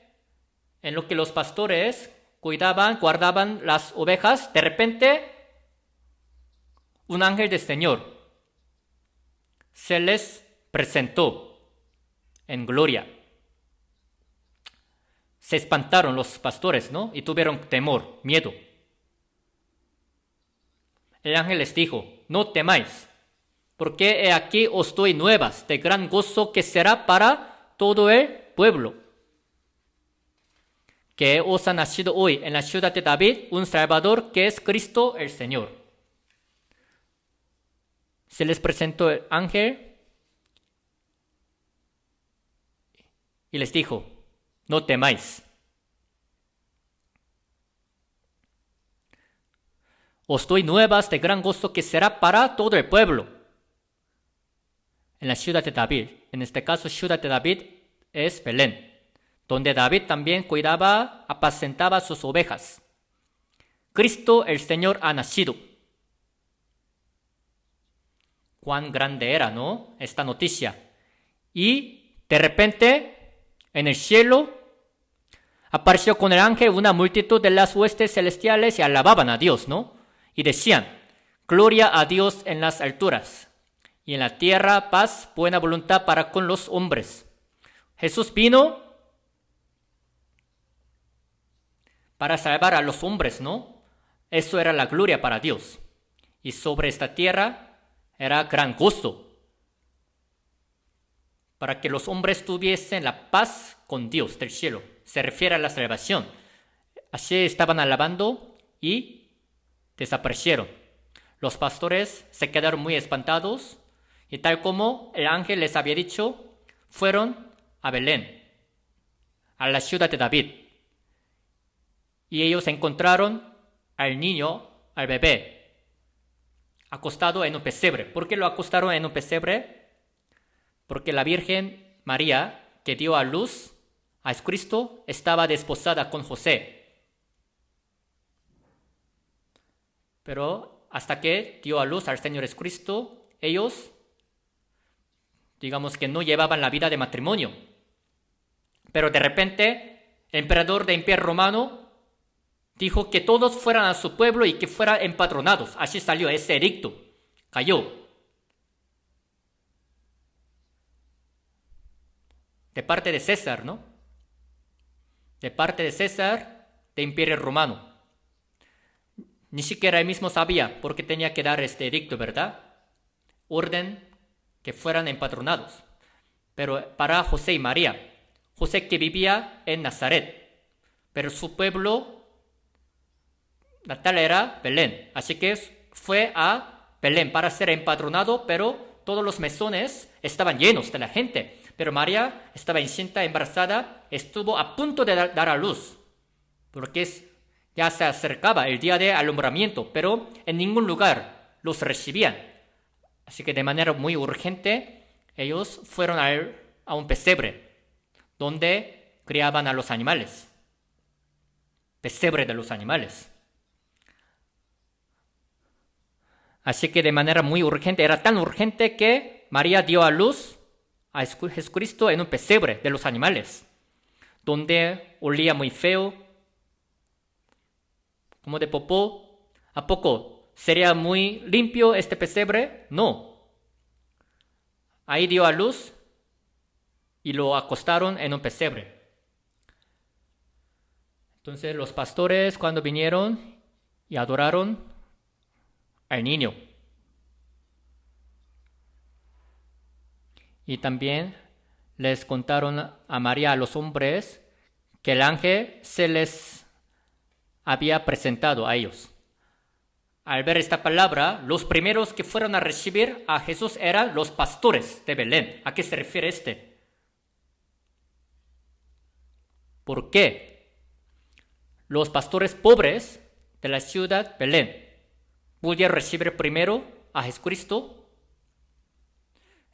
en lo que los pastores guardaban las ovejas, de repente un ángel del Señor se les presentó en gloria. Se espantaron los pastores, ¿no? Y tuvieron temor, miedo. El ángel les dijo, no temáis, porque he aquí os doy nuevas de gran gozo que será para todo el pueblo. Que os ha nacido hoy en la ciudad de David un Salvador que es Cristo el Señor. Se les presentó el ángel y les dijo, no temáis. Os doy nuevas de gran gozo que será para todo el pueblo. En la ciudad de David, en este caso ciudad de David es Belén, donde David también apacentaba sus ovejas. Cristo el Señor ha nacido. Cuán grande era, ¿no? Esta noticia. Y de repente, en el cielo, apareció con el ángel una multitud de las huestes celestiales y alababan a Dios, ¿no? Y decían, gloria a Dios en las alturas, y en la tierra paz, buena voluntad para con los hombres. Jesús vino para salvar a los hombres, ¿no? Eso era la gloria para Dios. Y sobre esta tierra era gran gozo, para que los hombres tuviesen la paz con Dios del cielo. Se refiere a la salvación. Así estaban alabando y desaparecieron. Los pastores se quedaron muy espantados y tal como el ángel les había dicho, fueron a Belén, a la ciudad de David. Y ellos encontraron al niño, al bebé, acostado en un pesebre. ¿Por qué lo acostaron en un pesebre? Porque la Virgen María, que dio a luz a Jesucristo, estaba desposada con José. Pero hasta que dio a luz al Señor Jesucristo, ellos, digamos que no llevaban la vida de matrimonio. Pero de repente, el emperador del Imperio Romano dijo que todos fueran a su pueblo y que fueran empadronados. Así salió ese edicto. Cayó. De parte de César, ¿no? De parte de César, del Imperio Romano. Ni siquiera él mismo sabía por qué tenía que dar este edicto, ¿verdad? Orden que fueran empadronados. Pero para José y María, José que vivía en Nazaret, pero su pueblo natal era Belén. Así que fue a Belén para ser empadronado, pero todos los mesones estaban llenos de la gente. Pero María estaba encinta, embarazada, estuvo a punto de dar a luz, porque ya se acercaba el día de alumbramiento, pero en ningún lugar los recibían. Así que de manera muy urgente, ellos fueron a un pesebre, donde criaban a los animales. Pesebre de los animales. Así que de manera muy urgente, era tan urgente que María dio a luz a Jesucristo en un pesebre de los animales, donde olía muy feo, como de popó. ¿A poco sería muy limpio este pesebre? No. Ahí dio a luz y lo acostaron en un pesebre. Entonces los pastores cuando vinieron y adoraron al niño. Y también les contaron a María, a los hombres, que el ángel se les había presentado a ellos. Al ver esta palabra, los primeros que fueron a recibir a Jesús eran los pastores de Belén. ¿A qué se refiere este? ¿Por qué? Los pastores pobres de la ciudad Belén pudieron recibir primero a Jesucristo.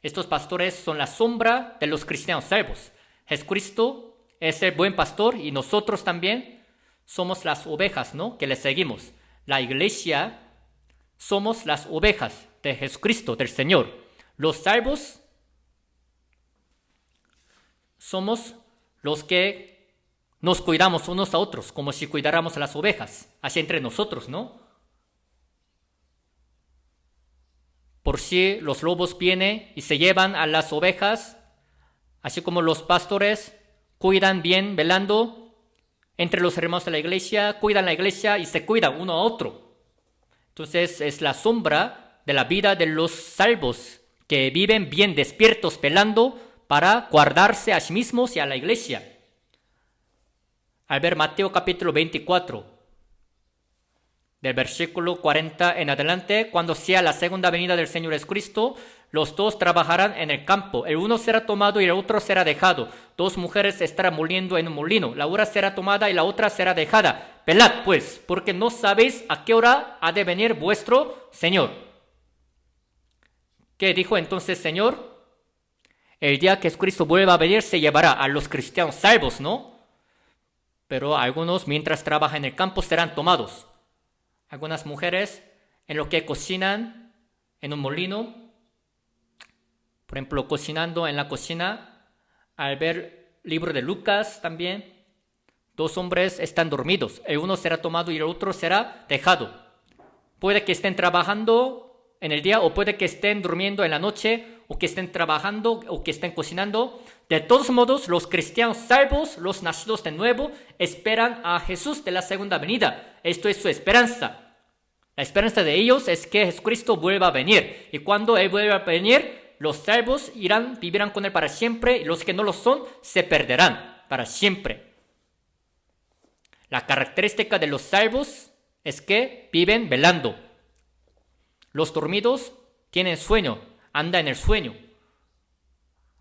Estos pastores son la sombra de los cristianos salvos. Jesucristo es el buen pastor y nosotros también somos las ovejas, ¿no? Que le seguimos. La iglesia somos las ovejas de Jesucristo, del Señor. Los salvos somos los que nos cuidamos unos a otros, como si cuidáramos a las ovejas, así entre nosotros, ¿no? Por si los lobos vienen y se llevan a las ovejas, así como los pastores cuidan bien, velando entre los hermanos de la iglesia, cuidan la iglesia y se cuidan uno a otro. Entonces es la sombra de la vida de los salvos que viven bien despiertos, velando para guardarse a sí mismos y a la iglesia. Al ver Mateo capítulo 24, del versículo 40 en adelante, cuando sea la segunda venida del Señor Jesucristo, los dos trabajarán en el campo. El uno será tomado y el otro será dejado. Dos mujeres estarán moliendo en un molino. La una será tomada y la otra será dejada. Velad pues, porque no sabéis a qué hora ha de venir vuestro Señor. ¿Qué dijo entonces Señor? El día que Jesucristo vuelva a venir se llevará a los cristianos salvos, ¿no? Pero algunos mientras trabajan en el campo serán tomados. Algunas mujeres en lo que cocinan en un molino, por ejemplo, cocinando en la cocina, al ver el libro de Lucas también, dos hombres están dormidos. El uno será tomado y el otro será dejado. Puede que estén trabajando en el día o puede que estén durmiendo en la noche o que estén trabajando o que estén cocinando. De todos modos, los cristianos salvos, los nacidos de nuevo, esperan a Jesús de la segunda venida. Esto es su esperanza. La esperanza de ellos es que Jesucristo vuelva a venir. Y cuando Él vuelva a venir, los salvos vivirán con Él para siempre, y los que no lo son se perderán para siempre. La característica de los salvos es que viven velando. Los dormidos tienen sueño, andan en el sueño,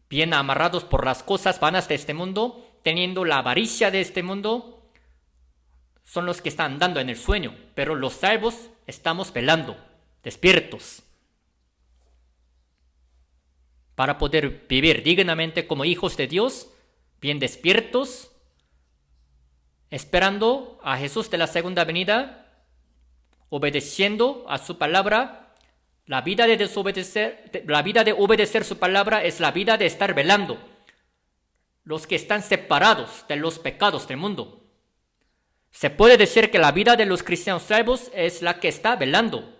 bien amarrados por las cosas vanas de este mundo, teniendo la avaricia de este mundo, son los que están andando en el sueño, pero los salvos estamos velando, despiertos, para poder vivir dignamente como hijos de Dios, bien despiertos, esperando a Jesús de la segunda venida, obedeciendo a su palabra. La vida de obedecer su palabra es la vida de estar velando. Los que están separados de los pecados del mundo. Se puede decir que la vida de los cristianos salvos es la que está velando.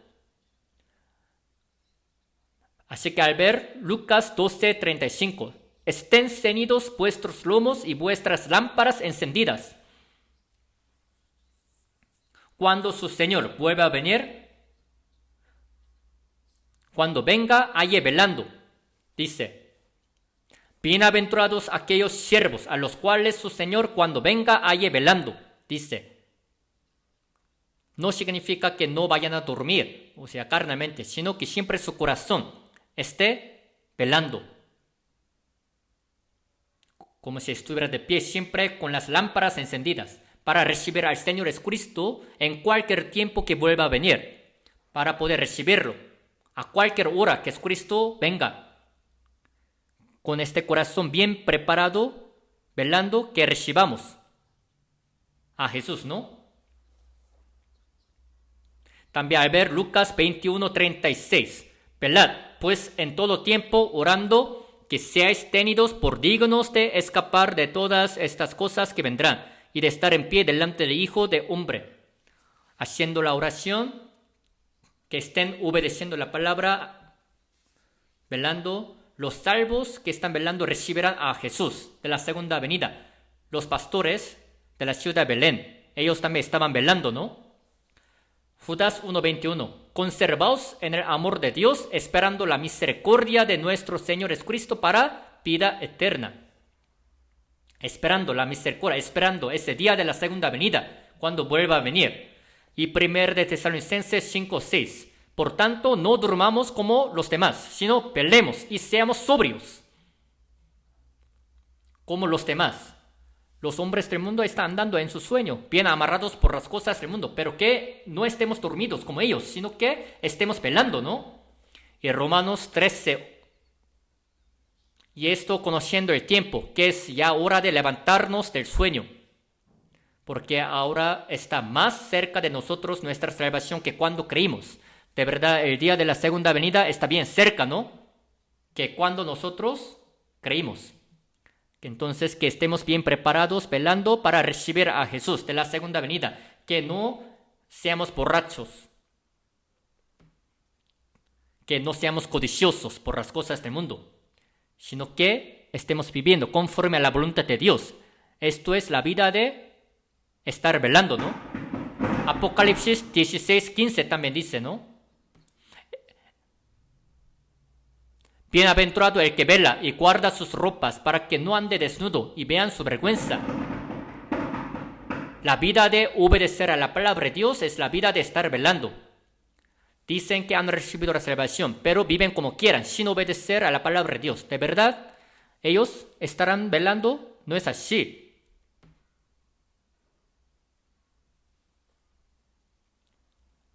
Así que al ver Lucas 12:35, estén ceñidos vuestros lomos y vuestras lámparas encendidas. Cuando su Señor vuelva a venir, cuando venga, halle velando, dice, bienaventurados aquellos siervos a los cuales su Señor cuando venga halle velando, dice. No significa que no vayan a dormir, o sea, carnalmente, sino que siempre su corazón esté velando. Como si estuviera de pie siempre con las lámparas encendidas, para recibir al Señor Jesucristo en cualquier tiempo que vuelva a venir, para poder recibirlo. A cualquier hora que Jesucristo venga, con este corazón bien preparado, velando que recibamos a Jesús, ¿no? También al ver Lucas 21:36, velad, pues en todo tiempo orando, que seáis tenidos por dignos de escapar de todas estas cosas que vendrán, y de estar en pie delante del Hijo de Hombre, haciendo la oración, que estén obedeciendo la palabra, velando. Los salvos que están velando recibirán a Jesús de la segunda venida. Los pastores de la ciudad de Belén, ellos también estaban velando, ¿no? Judas 1:21, conservaos en el amor de Dios, esperando la misericordia de nuestro Señor Jesucristo para vida eterna. Esperando la misericordia, esperando ese día de la segunda venida, cuando vuelva a venir. Y 1 de Tesalonicenses 5:6. Por tanto, no durmamos como los demás, sino velemos y seamos sobrios. Como los demás. Los hombres del mundo están andando en su sueño, bien amarrados por las cosas del mundo, pero que no estemos dormidos como ellos, sino que estemos velando, ¿no? Y Romanos 13. Y esto conociendo el tiempo, que es ya hora de levantarnos del sueño. Porque ahora está más cerca de nosotros nuestra salvación que cuando creímos. De verdad, el día de la segunda venida está bien cerca, ¿no? Que cuando nosotros creímos. Entonces, que estemos bien preparados, velando para recibir a Jesús de la segunda venida. Que no seamos borrachos. Que no seamos codiciosos por las cosas del mundo. Sino que estemos viviendo conforme a la voluntad de Dios. Esto es la vida de estar velando, ¿no? Apocalipsis 16:15 también dice, ¿no? Bienaventurado el que vela y guarda sus ropas para que no ande desnudo y vean su vergüenza. La vida de obedecer a la palabra de Dios es la vida de estar velando. Dicen que han recibido la salvación, pero viven como quieran, sin obedecer a la palabra de Dios. ¿De verdad ellos estarán velando? No es así.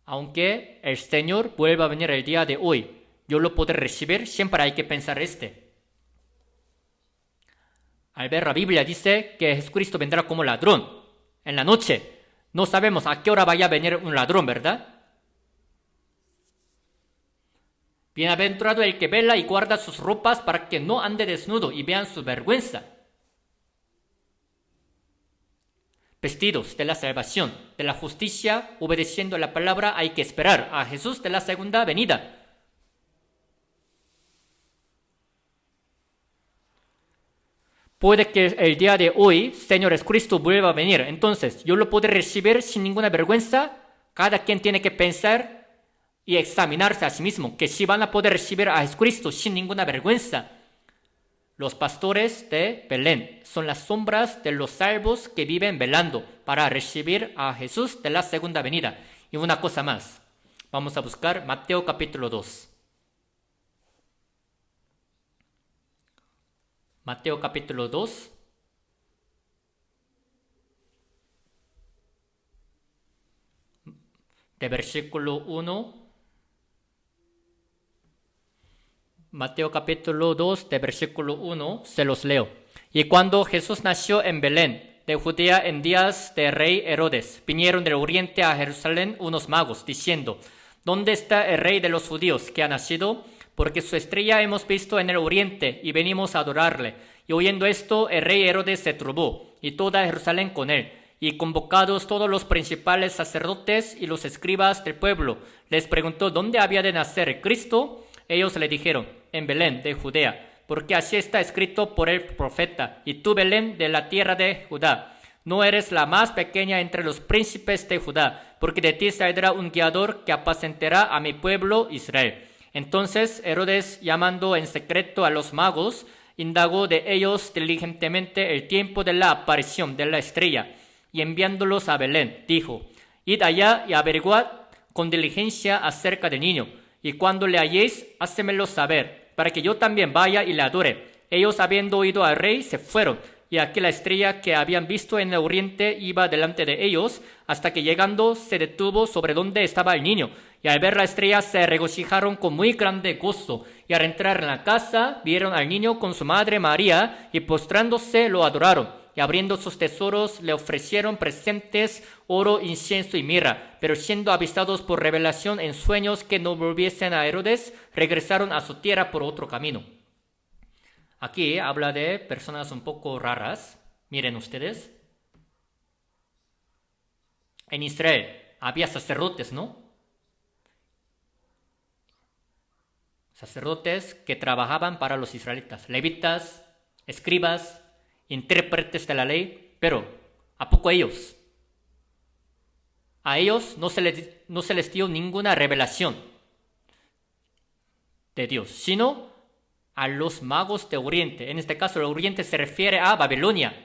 Aunque el Señor vuelva a venir el día de hoy, yo lo podré recibir, siempre hay que pensar Al ver la Biblia dice que Jesucristo vendrá como ladrón en la noche. No sabemos a qué hora vaya a venir un ladrón, ¿verdad? Bienaventurado el que vela y guarda sus ropas para que no ande desnudo y vean su vergüenza. Vestidos de la salvación, de la justicia, obedeciendo a la palabra, hay que esperar a Jesús de la segunda venida. puede que el día de hoy, Señor Jesucristo vuelva a venir. Entonces, yo lo podré recibir sin ninguna vergüenza. Cada quien tiene que pensar y examinarse a sí mismo, que si van a poder recibir a Jesucristo sin ninguna vergüenza. Los pastores de Belén son las sombras de los salvos que viven velando para recibir a Jesús de la segunda venida. Y una cosa más, vamos a buscar Mateo capítulo 2. Mateo capítulo 2. De versículo 1. Mateo capítulo 2, de versículo 1, se los leo. Y cuando Jesús nació en Belén, de Judea, en días de rey Herodes, vinieron del oriente a Jerusalén unos magos, diciendo: ¿Dónde está el rey de los judíos que ha nacido? Porque su estrella hemos visto en el oriente y venimos a adorarle. Y oyendo esto, el rey Herodes se turbó, y toda Jerusalén con él. Y convocados todos los principales sacerdotes y los escribas del pueblo, les preguntó dónde había de nacer el Cristo. Ellos le dijeron: en Belén de Judea, porque así está escrito por el profeta: y tú, Belén, de la tierra de Judá, no eres la más pequeña entre los príncipes de Judá, porque de ti saldrá un guiador que apacentará a mi pueblo Israel. Entonces Herodes, llamando en secreto a los magos, indagó de ellos diligentemente el tiempo de la aparición de la estrella, y enviándolos a Belén, dijo: id allá y averiguad con diligencia acerca del niño, y cuando le halléis, hacémelo saber, para que yo también vaya y le adore. Ellos, habiendo oído al rey, se fueron, y aquí la estrella que habían visto en el oriente iba delante de ellos, hasta que llegando se detuvo sobre donde estaba el niño. Y al ver la estrella se regocijaron con muy grande gozo. Y al entrar en la casa, vieron al niño con su madre María, y postrándose lo adoraron. Y abriendo sus tesoros le ofrecieron presentes, oro, incienso y mirra. Pero siendo avisados por revelación en sueños que no volviesen a Herodes, regresaron a su tierra por otro camino. Aquí habla de personas un poco raras. Miren ustedes. En Israel había sacerdotes, ¿no? Sacerdotes que trabajaban para los israelitas. Levitas, escribas, intérpretes de la ley. Pero, ¿a poco ellos? A ellos no se les dio ninguna revelación de Dios, sino a los magos de Oriente. En este caso, el Oriente se refiere a Babilonia.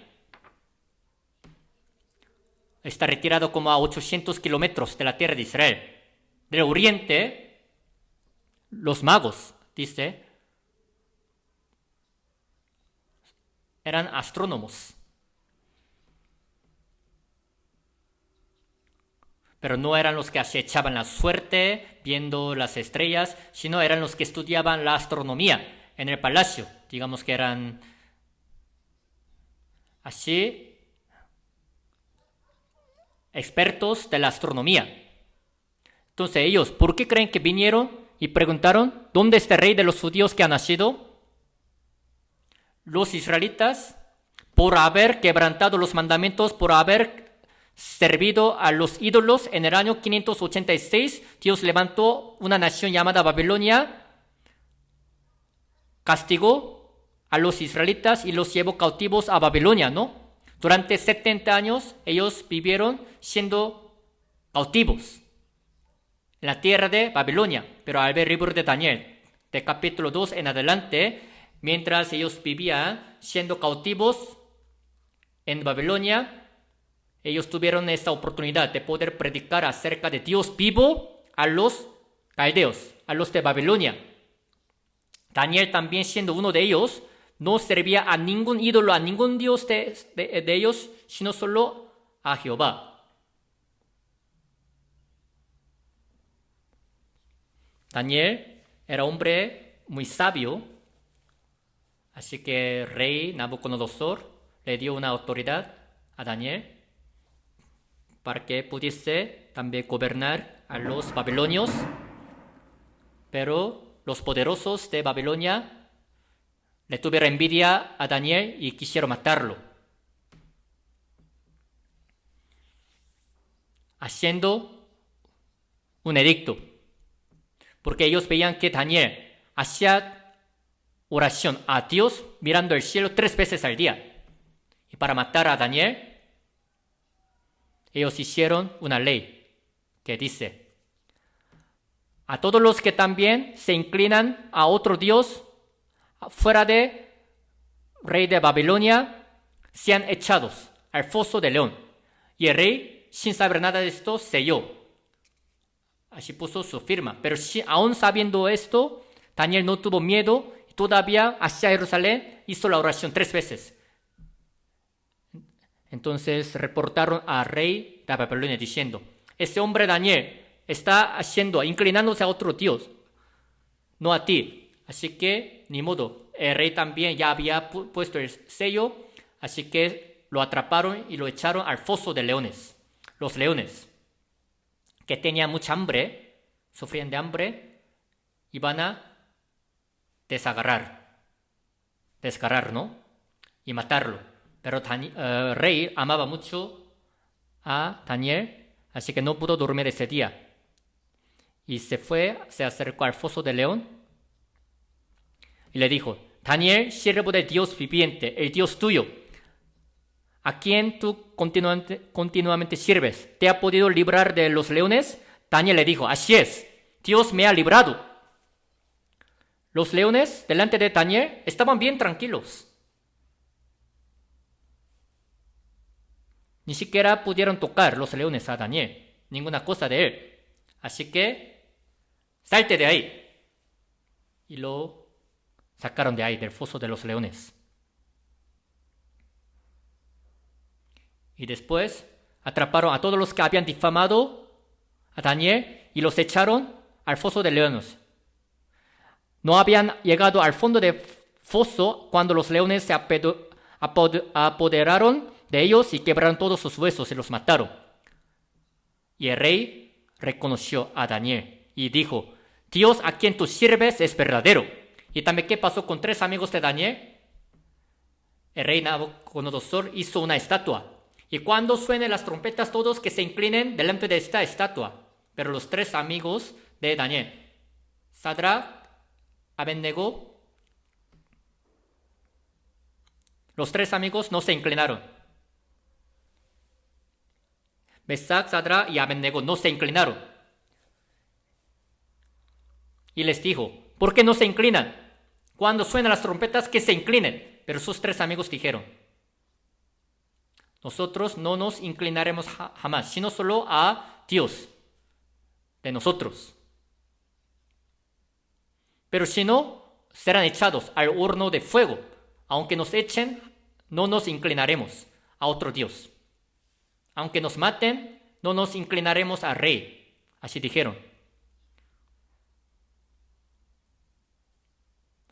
Está retirado como a 800 kilómetros de la tierra de Israel. Del Oriente, los magos, dice, eran astrónomos. Pero no eran los que acechaban la suerte viendo las estrellas, sino eran los que estudiaban la astronomía en el palacio. Digamos que eran así expertos de la astronomía. Entonces ellos, ¿por qué creen que vinieron y preguntaron dónde está el rey de los judíos que ha nacido? Los israelitas, por haber quebrantado los mandamientos, por haber servido a los ídolos, en el año 586, Dios levantó una nación llamada Babilonia, castigó a los israelitas y los llevó cautivos a Babilonia, ¿no? Durante 70 años ellos vivieron siendo cautivos en la tierra de Babilonia. Pero al ver el libro de Daniel, de capítulo 2 en adelante, mientras ellos vivían siendo cautivos en Babilonia, ellos tuvieron esta oportunidad de poder predicar acerca de Dios vivo a los caldeos, a los de Babilonia. Daniel, también siendo uno de ellos, no servía a ningún ídolo, a ningún dios de ellos, sino solo a Jehová. Daniel era hombre muy sabio, así que el rey Nabucodonosor le dio una autoridad a Daniel para que pudiese también gobernar a los babilonios. Pero los poderosos de Babilonia le tuvieron envidia a Daniel y quisieron matarlo, haciendo un edicto, porque ellos veían que Daniel hacía oración a Dios mirando el cielo 3 veces al día. Y para matar a Daniel, ellos hicieron una ley que dice: a todos los que también se inclinan a otro Dios fuera de rey de Babilonia sean echados al foso de león. Y el rey, sin saber nada de esto, selló. Así puso su firma. Pero aún sabiendo esto, Daniel no tuvo miedo y todavía hacia Jerusalén hizo la oración 3 veces. Entonces reportaron al rey de Babilonia diciendo: ese hombre Daniel está inclinándose a otro Dios, no a ti. Así que, ni modo, el rey también ya había puesto el sello, así que lo atraparon y lo echaron al foso de leones. Los leones, que tenían mucha hambre, sufrían de hambre, iban a desgarrar, ¿no? Y matarlo. Pero el rey amaba mucho a Daniel, así que no pudo dormir ese día. Y se acercó al foso del león y le dijo: Daniel, siervo de Dios viviente, el Dios tuyo, a quien tú continuamente sirves, ¿te ha podido librar de los leones? Daniel le dijo: así es, Dios me ha librado. Los leones delante de Daniel estaban bien tranquilos. Ni siquiera pudieron tocar los leones a Daniel, ninguna cosa de él. Así que, salte de ahí. Y lo sacaron de ahí, del foso de los leones. Y después atraparon a todos los que habían difamado a Daniel y los echaron al foso de leones. No habían llegado al fondo del foso cuando los leones se apoderaron de ellos y quebraron todos sus huesos y los mataron. Y el rey reconoció a Daniel y dijo: Dios a quien tú sirves es verdadero. Y también, ¿qué pasó con 3 amigos de Daniel? El rey Nabucodonosor hizo una estatua. Y cuando suenen las trompetas, todos que se inclinen delante de esta estatua. Pero los 3 amigos de Daniel, Sadrach, Abednego, los 3 amigos no se inclinaron. Mesac, Sadrach y Abednego no se inclinaron. Y les dijo: ¿por qué no se inclinan? Cuando suenan las trompetas, que se inclinen. Pero sus 3 amigos dijeron: nosotros no nos inclinaremos jamás, sino solo a Dios de nosotros. Pero si no, serán echados al horno de fuego. Aunque nos echen, no nos inclinaremos a otro Dios. Aunque nos maten, no nos inclinaremos al rey. Así dijeron.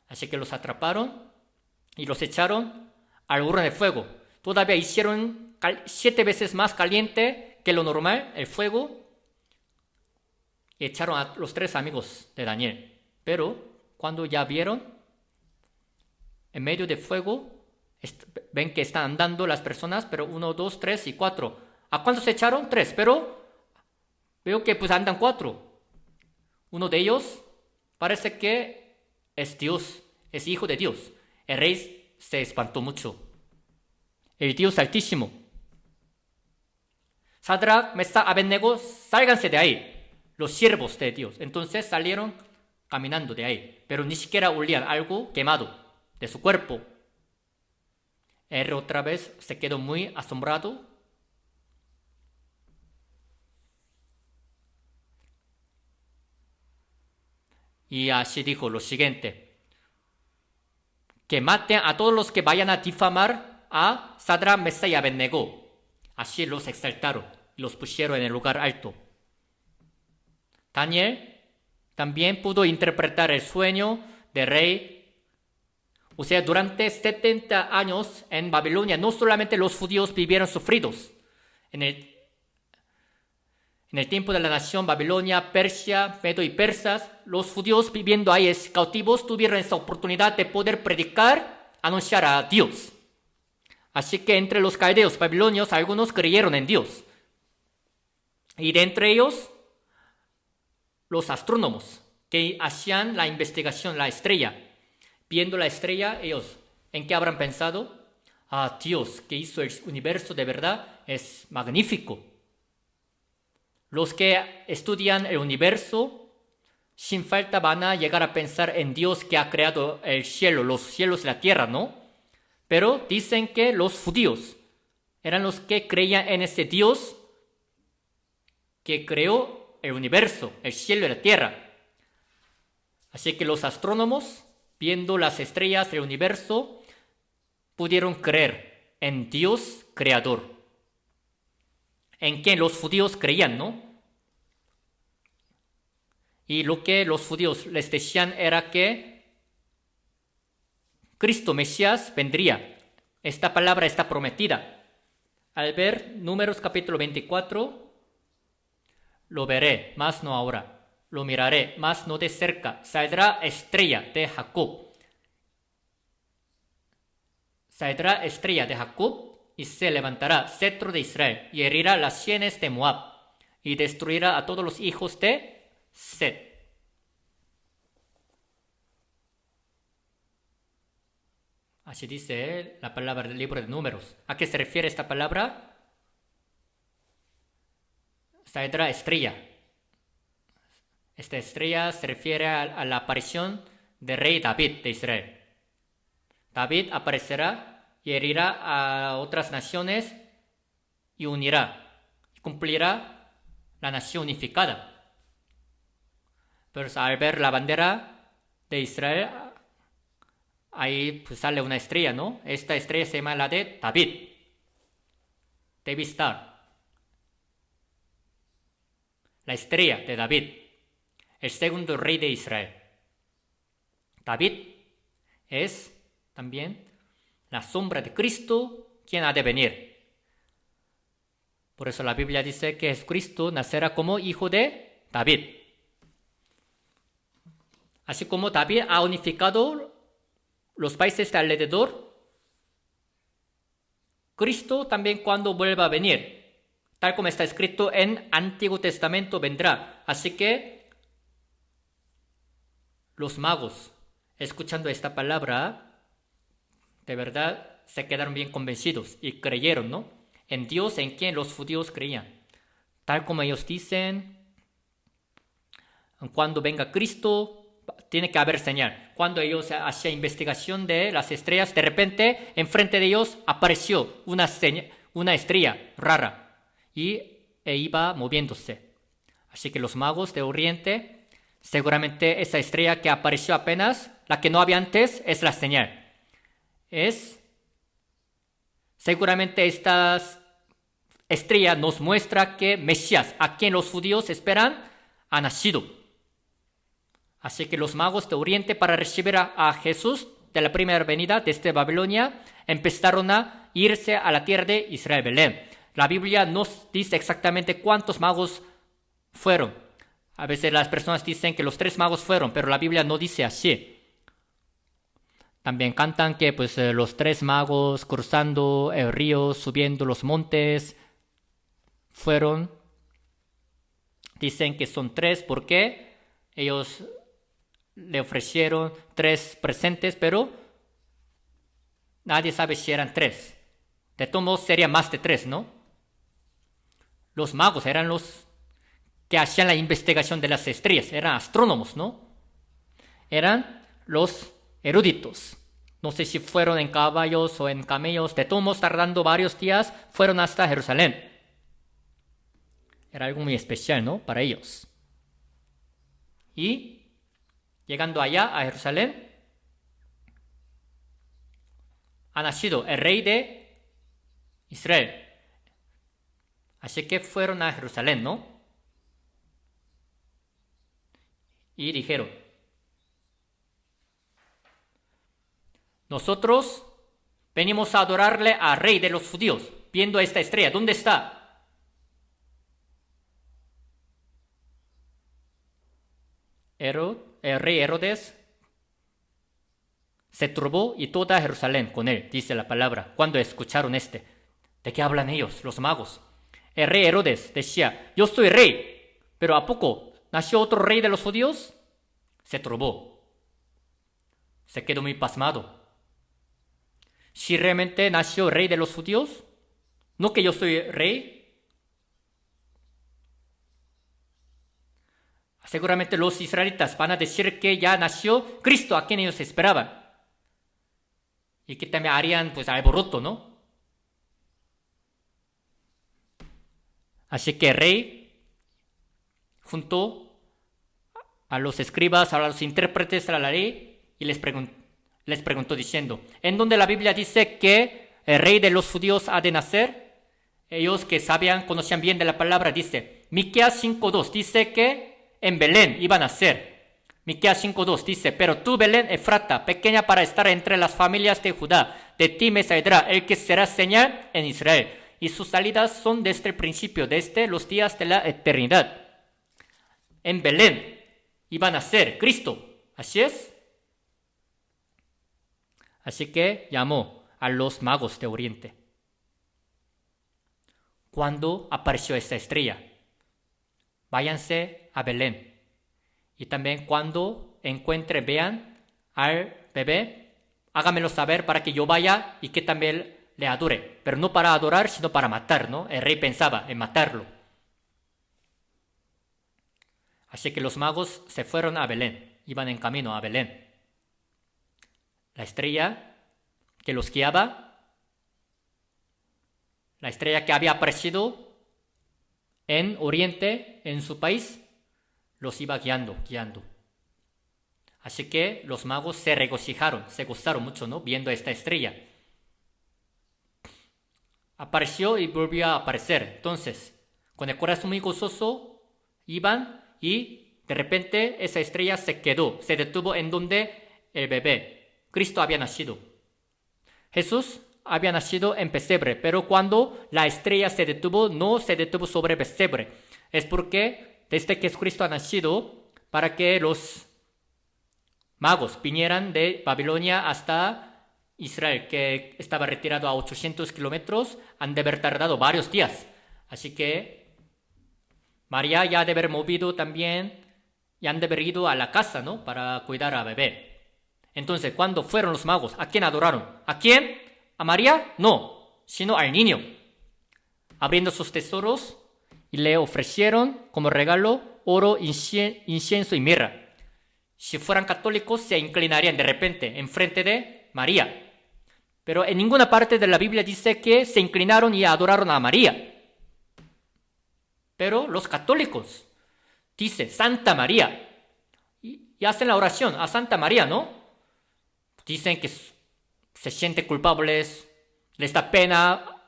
Así que los atraparon y los echaron al horno de fuego. Todavía hicieron 7 veces más caliente que lo normal el fuego y echaron a los 3 amigos de Daniel. Pero cuando ya vieron, en medio del fuego, ven que están andando las personas, pero 1, 2, 3 y 4. ¿A cuántos se echaron? 3, pero veo que pues andan 4. Uno de ellos parece que es Dios, es hijo de Dios. El rey se espantó mucho. El Dios Altísimo. Sadrach, Mesac, Abednego, sálganse de ahí, los siervos de Dios. Entonces salieron caminando de ahí, pero ni siquiera olían algo quemado de su cuerpo. Él otra vez se quedó muy asombrado. Y así dijo lo siguiente: que maten a todos los que vayan a difamar a Sadrach, Mesac y Abednego. Así los exaltaron y los pusieron en el lugar alto. Daniel también pudo interpretar el sueño del rey. O sea, durante 70 años en Babilonia, no solamente los judíos vivieron sufridos. En el tiempo de la nación Babilonia, Persia, Medo y Persas, los judíos viviendo ahí cautivos tuvieron esa oportunidad de poder predicar, anunciar a Dios. Así que entre los caldeos babilonios algunos creyeron en Dios. Y de entre ellos, los astrónomos que hacían la investigación, la estrella. Viendo la estrella, ellos, ¿en qué habrán pensado? Ah, Dios que hizo el universo de verdad es magnífico. Los que estudian el universo, sin falta van a llegar a pensar en Dios que ha creado el cielo, los cielos y la tierra, ¿no? Pero dicen que los judíos eran los que creían en ese Dios que creó el universo, el cielo y la tierra. Así que los astrónomos, viendo las estrellas del universo, pudieron creer en Dios creador, en quien los judíos creían, ¿no? Y lo que los judíos les decían era que Cristo Mesías vendría. Esta palabra está prometida. Al ver Números capítulo 24, lo veré, mas no ahora. Lo miraré, mas no de cerca. Saldrá estrella de Jacob. Saldrá estrella de Jacob y se levantará cetro de Israel y herirá las sienes de Moab y destruirá a todos los hijos de Set. Así dice la palabra del libro de Números. ¿A qué se refiere esta palabra? Saldrá estrella. Esta estrella se refiere a la aparición del rey David de Israel. David aparecerá y herirá a otras naciones y unirá, y cumplirá la nación unificada. Pero al ver la bandera de Israel, ahí pues sale una estrella, ¿no? Esta estrella se llama la de David. David Star. La estrella de David. El segundo rey de Israel. David es también la sombra de Cristo, quien ha de venir. Por eso la Biblia dice que Jesucristo nacerá como hijo de David. Así como David ha unificado los países de alrededor, Cristo también cuando vuelva a venir, tal como está escrito en Antiguo Testamento, vendrá. Así que los magos, escuchando esta palabra, de verdad se quedaron bien convencidos y creyeron, ¿no? En Dios en quien los judíos creían. Tal como ellos dicen, cuando venga Cristo, tiene que haber señal. Cuando ellos hacían investigación de las estrellas, de repente, enfrente de ellos apareció una estrella rara e iba moviéndose. Así que los magos de Oriente, seguramente esa estrella que apareció apenas, la que no había antes, es la señal. Seguramente esta estrella nos muestra que Mesías, a quien los judíos esperan, ha nacido. Así que los magos de Oriente, para recibir a Jesús de la primera venida desde Babilonia, empezaron a irse a la tierra de Israel, Belén. La Biblia nos dice exactamente cuántos magos fueron. A veces las personas dicen que los 3 magos fueron, pero la Biblia no dice así. También cantan que pues, los 3 magos cruzando el río, subiendo los montes, fueron. Dicen que son 3 porque ellos le ofrecieron 3 presentes, pero nadie sabe si eran 3. De todos modos sería más de 3, ¿no? Los magos eran los que hacían la investigación de las estrellas, eran astrónomos, ¿no? Eran los eruditos. No sé si fueron en caballos o en camellos, de todos modos tardando varios días, fueron hasta Jerusalén. Era algo muy especial, ¿no? Para ellos. Y llegando allá a Jerusalén, ha nacido el rey de Israel. Así que fueron a Jerusalén, ¿no? Y dijeron, nosotros venimos a adorarle al rey de los judíos, viendo esta estrella. ¿Dónde está? El rey Herodes se turbó y toda Jerusalén con él, dice la palabra, cuando escucharon ¿De qué hablan ellos, los magos? El rey Herodes decía, yo soy rey, pero ¿a poco nació otro rey de los judíos? Se turbó. Se quedó muy pasmado. Si realmente nació rey de los judíos, no que yo soy rey. Seguramente los israelitas van a decir que ya nació Cristo a quien ellos esperaban. Y que también harían pues alboroto, ¿no? Así que el rey, junto a los escribas, a los intérpretes de la ley, y les preguntó diciendo, ¿en dónde la Biblia dice que el rey de los judíos ha de nacer? Ellos que sabían, conocían bien de la palabra, dice, Miqueas 5:2 dice que en Belén iba a nacer. Miqueas 5:2 dice, pero tú, Belén Efrata, pequeña para estar entre las familias de Judá, de ti me saldrá el que será señal en Israel, y sus salidas son desde el principio, desde los días de la eternidad. En Belén iba a nacer Cristo, así es. Así que llamó a los magos de Oriente. Cuando apareció esta estrella, váyanse a Belén. Y también cuando vean al bebé, háganmelo saber para que yo vaya y que también le adore. Pero no para adorar, sino para matar, ¿no? El rey pensaba en matarlo. Así que los magos se fueron a Belén, iban en camino a Belén. La estrella que los guiaba, la estrella que había aparecido en Oriente, en su país, los iba guiando. Así que los magos se regocijaron, se gozaron mucho, ¿no? Viendo esta estrella. Apareció y volvió a aparecer. Entonces, con el corazón muy gozoso, iban y de repente esa estrella se detuvo en donde el bebé, Cristo, había nacido. Jesús había nacido en pesebre, pero cuando la estrella se detuvo, no se detuvo sobre pesebre. Es porque desde que Cristo ha nacido, para que los magos vinieran de Babilonia hasta Israel, que estaba retirado a 800 kilómetros, han de haber tardado varios días. Así que María ya ha de haber movido también, y han de haber ido a la casa, ¿no? Para cuidar al bebé. Entonces, cuando fueron los magos, ¿a quién adoraron? ¿A quién? ¿A María? No, sino al niño. Abriendo sus tesoros, y le ofrecieron como regalo oro, incienso y mirra. Si fueran católicos, se inclinarían de repente enfrente de María. Pero en ninguna parte de la Biblia dice que se inclinaron y adoraron a María. Pero los católicos dice Santa María y hacen la oración a Santa María, ¿no? Dicen que se sienten culpables, les da pena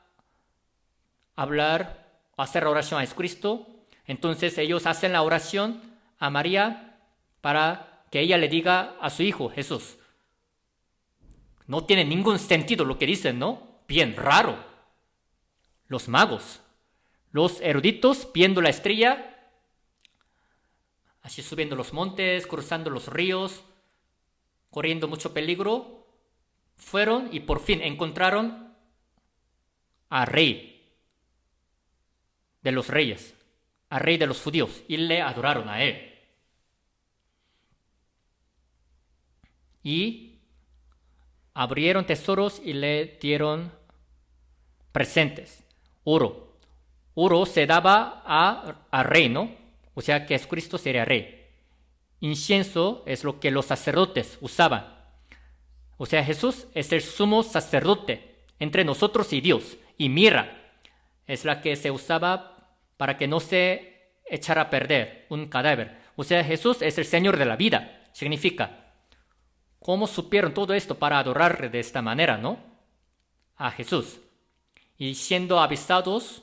hablar o hacer la oración a Jesucristo. Entonces ellos hacen la oración a María para que ella le diga a su hijo Jesús. No tiene ningún sentido lo que dicen, ¿no? Bien raro. Los magos, los eruditos, viendo la estrella, así subiendo los montes, cruzando los ríos, corriendo mucho peligro, fueron y por fin encontraron al rey de los reyes, al rey de los judíos, y le adoraron a él. Y abrieron tesoros y le dieron presentes. Oro. Oro se daba al rey, ¿no? O sea que Jesucristo sería rey. Incienso es lo que los sacerdotes usaban. O sea, Jesús es el sumo sacerdote entre nosotros y Dios. Y mirra es la que se usaba para que no se echara a perder un cadáver. O sea, Jesús es el Señor de la vida. Significa, ¿cómo supieron todo esto para adorarle de esta manera, no? A Jesús. Y siendo avisados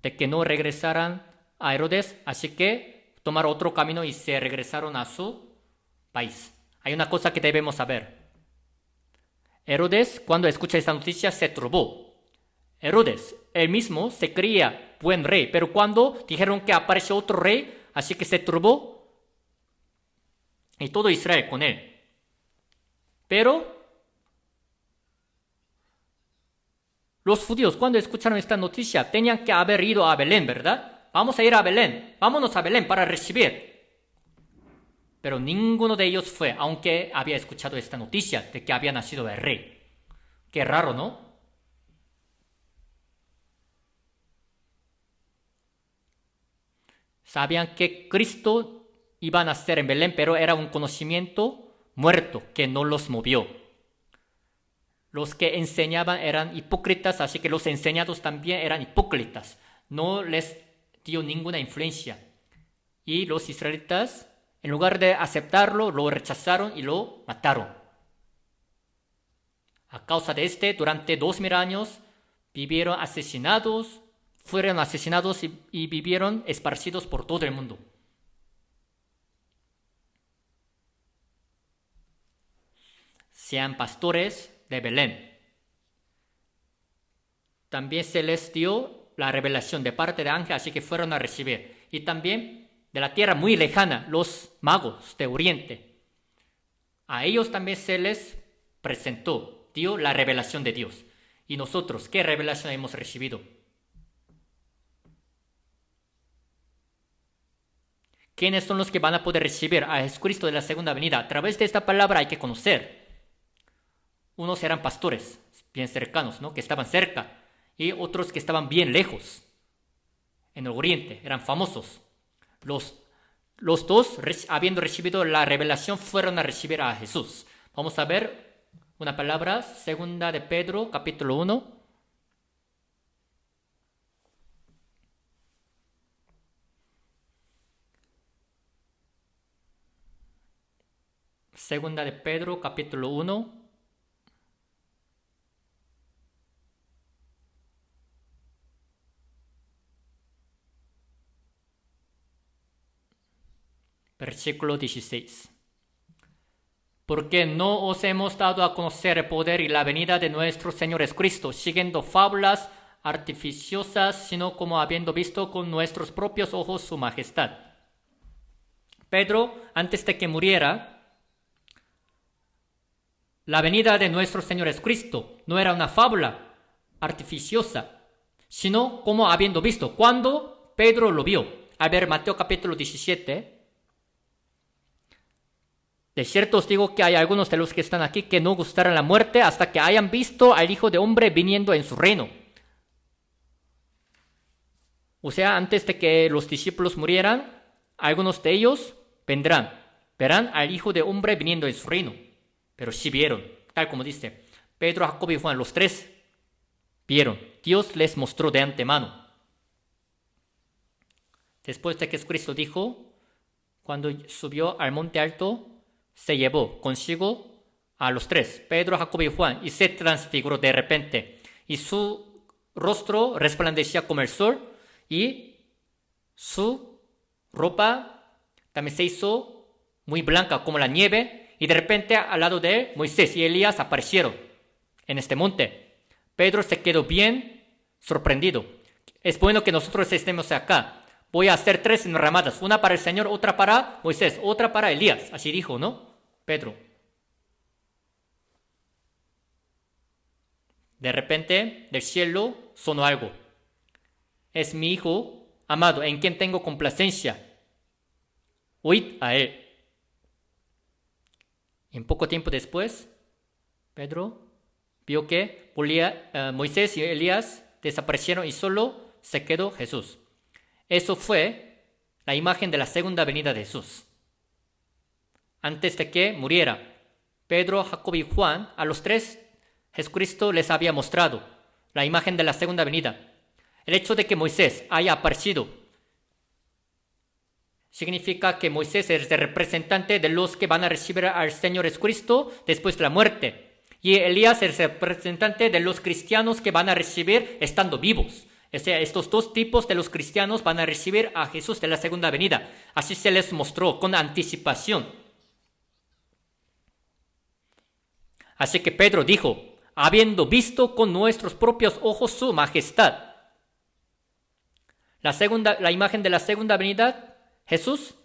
de que no regresaran a Herodes, así que tomaron otro camino y se regresaron a su país. Hay una cosa que debemos saber. Herodes, cuando escucha esta noticia, se turbó. Herodes, él mismo se creía buen rey, pero cuando dijeron que apareció otro rey, así que se turbó y todo Israel con él. Pero los judíos, cuando escucharon esta noticia, tenían que haber ido a Belén, ¿verdad? Vamos a ir a Belén, vámonos a Belén para recibir. pero ninguno de ellos fue, aunque había escuchado esta noticia de que había nacido el rey. Qué raro, ¿no? Sabían que Cristo iba a nacer en Belén, pero era un conocimiento muerto que no los movió. Los que enseñaban eran hipócritas, así que los enseñados también eran hipócritas. No les dio ninguna influencia. Y los israelitas, en lugar de aceptarlo, lo rechazaron y lo mataron. A causa de durante 2000 años, vivieron asesinados, fueron asesinados y vivieron esparcidos por todo el mundo. Sean pastores de Belén. También se les dio la revelación de parte de ángel, así que fueron a recibir. Y también de la tierra muy lejana, los magos de Oriente. A ellos también se les presentó, dio la revelación de Dios. ¿Y nosotros qué revelación hemos recibido? ¿Quiénes son los que van a poder recibir a Jesucristo de la segunda venida? A través de esta palabra hay que conocer. Unos eran pastores bien cercanos, ¿no? Que estaban cerca, y otros que estaban bien lejos, en el oriente, eran famosos. Los dos, habiendo recibido la revelación, fueron a recibir a Jesús. Vamos a ver una palabra, segunda de Pedro, capítulo 1. Segunda de Pedro, capítulo 1. Versículo 16. Porque no os hemos dado a conocer el poder y la venida de nuestro Señor Jesucristo, siguiendo fábulas artificiosas, sino como habiendo visto con nuestros propios ojos su majestad. Pedro, antes de que muriera, la venida de nuestro Señor Jesucristo no era una fábula artificiosa, sino como habiendo visto. Cuando Pedro lo vio, al ver Mateo capítulo 17, de cierto os digo que hay algunos de los que están aquí que no gustarán la muerte hasta que hayan visto al Hijo de Hombre viniendo en su reino. O sea, antes de que los discípulos murieran, algunos de ellos verán al Hijo de Hombre viniendo en su reino. Pero sí vieron, tal como dice Pedro, Jacobo y Juan, los tres vieron. Dios les mostró de antemano. Después de que Jesucristo dijo, cuando subió al monte alto, se llevó consigo a los tres, Pedro, Jacobo y Juan, y se transfiguró de repente. Y su rostro resplandecía como el sol, y su ropa también se hizo muy blanca como la nieve, y de repente al lado de él, Moisés y Elías aparecieron en este monte. Pedro se quedó bien sorprendido. Es bueno que nosotros estemos acá. Voy a hacer 3 enramadas, una para el Señor, otra para Moisés, otra para Elías. Así dijo, ¿no? Pedro. De repente, del cielo sonó algo. Es mi Hijo amado, en quien tengo complacencia. Oíd a él. Y poco tiempo después, Pedro vio que Moisés y Elías desaparecieron y solo se quedó Jesús. Eso fue la imagen de la segunda venida de Jesús. Antes de que muriera, Pedro, Jacobo y Juan, a los tres, Jesucristo les había mostrado la imagen de la segunda venida. El hecho de que Moisés haya aparecido significa que Moisés es el representante de los que van a recibir al Señor Jesucristo después de la muerte. Y Elías es el representante de los cristianos que van a recibir estando vivos. O sea, estos dos tipos de los cristianos van a recibir a Jesús de la segunda venida. Así se les mostró con anticipación. Así que Pedro dijo, habiendo visto con nuestros propios ojos su majestad. La imagen de la segunda venida, Jesús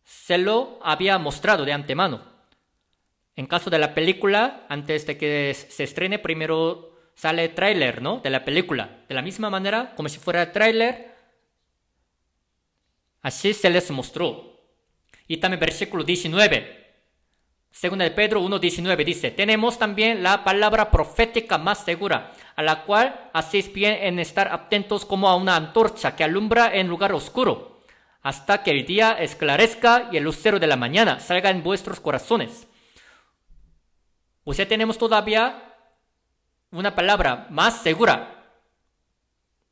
se lo había mostrado de antemano. En caso de la película, antes de que se estrene, primero sale el tráiler, ¿no? De la película. De la misma manera, como si fuera el tráiler, así se les mostró. Y también versículo 19. Segunda de Pedro 1:19 dice, tenemos también la palabra profética más segura, a la cual hacéis bien en estar atentos como a una antorcha que alumbra en lugar oscuro, hasta que el día esclarezca y el lucero de la mañana salga en vuestros corazones. O sea, tenemos todavía una palabra más segura,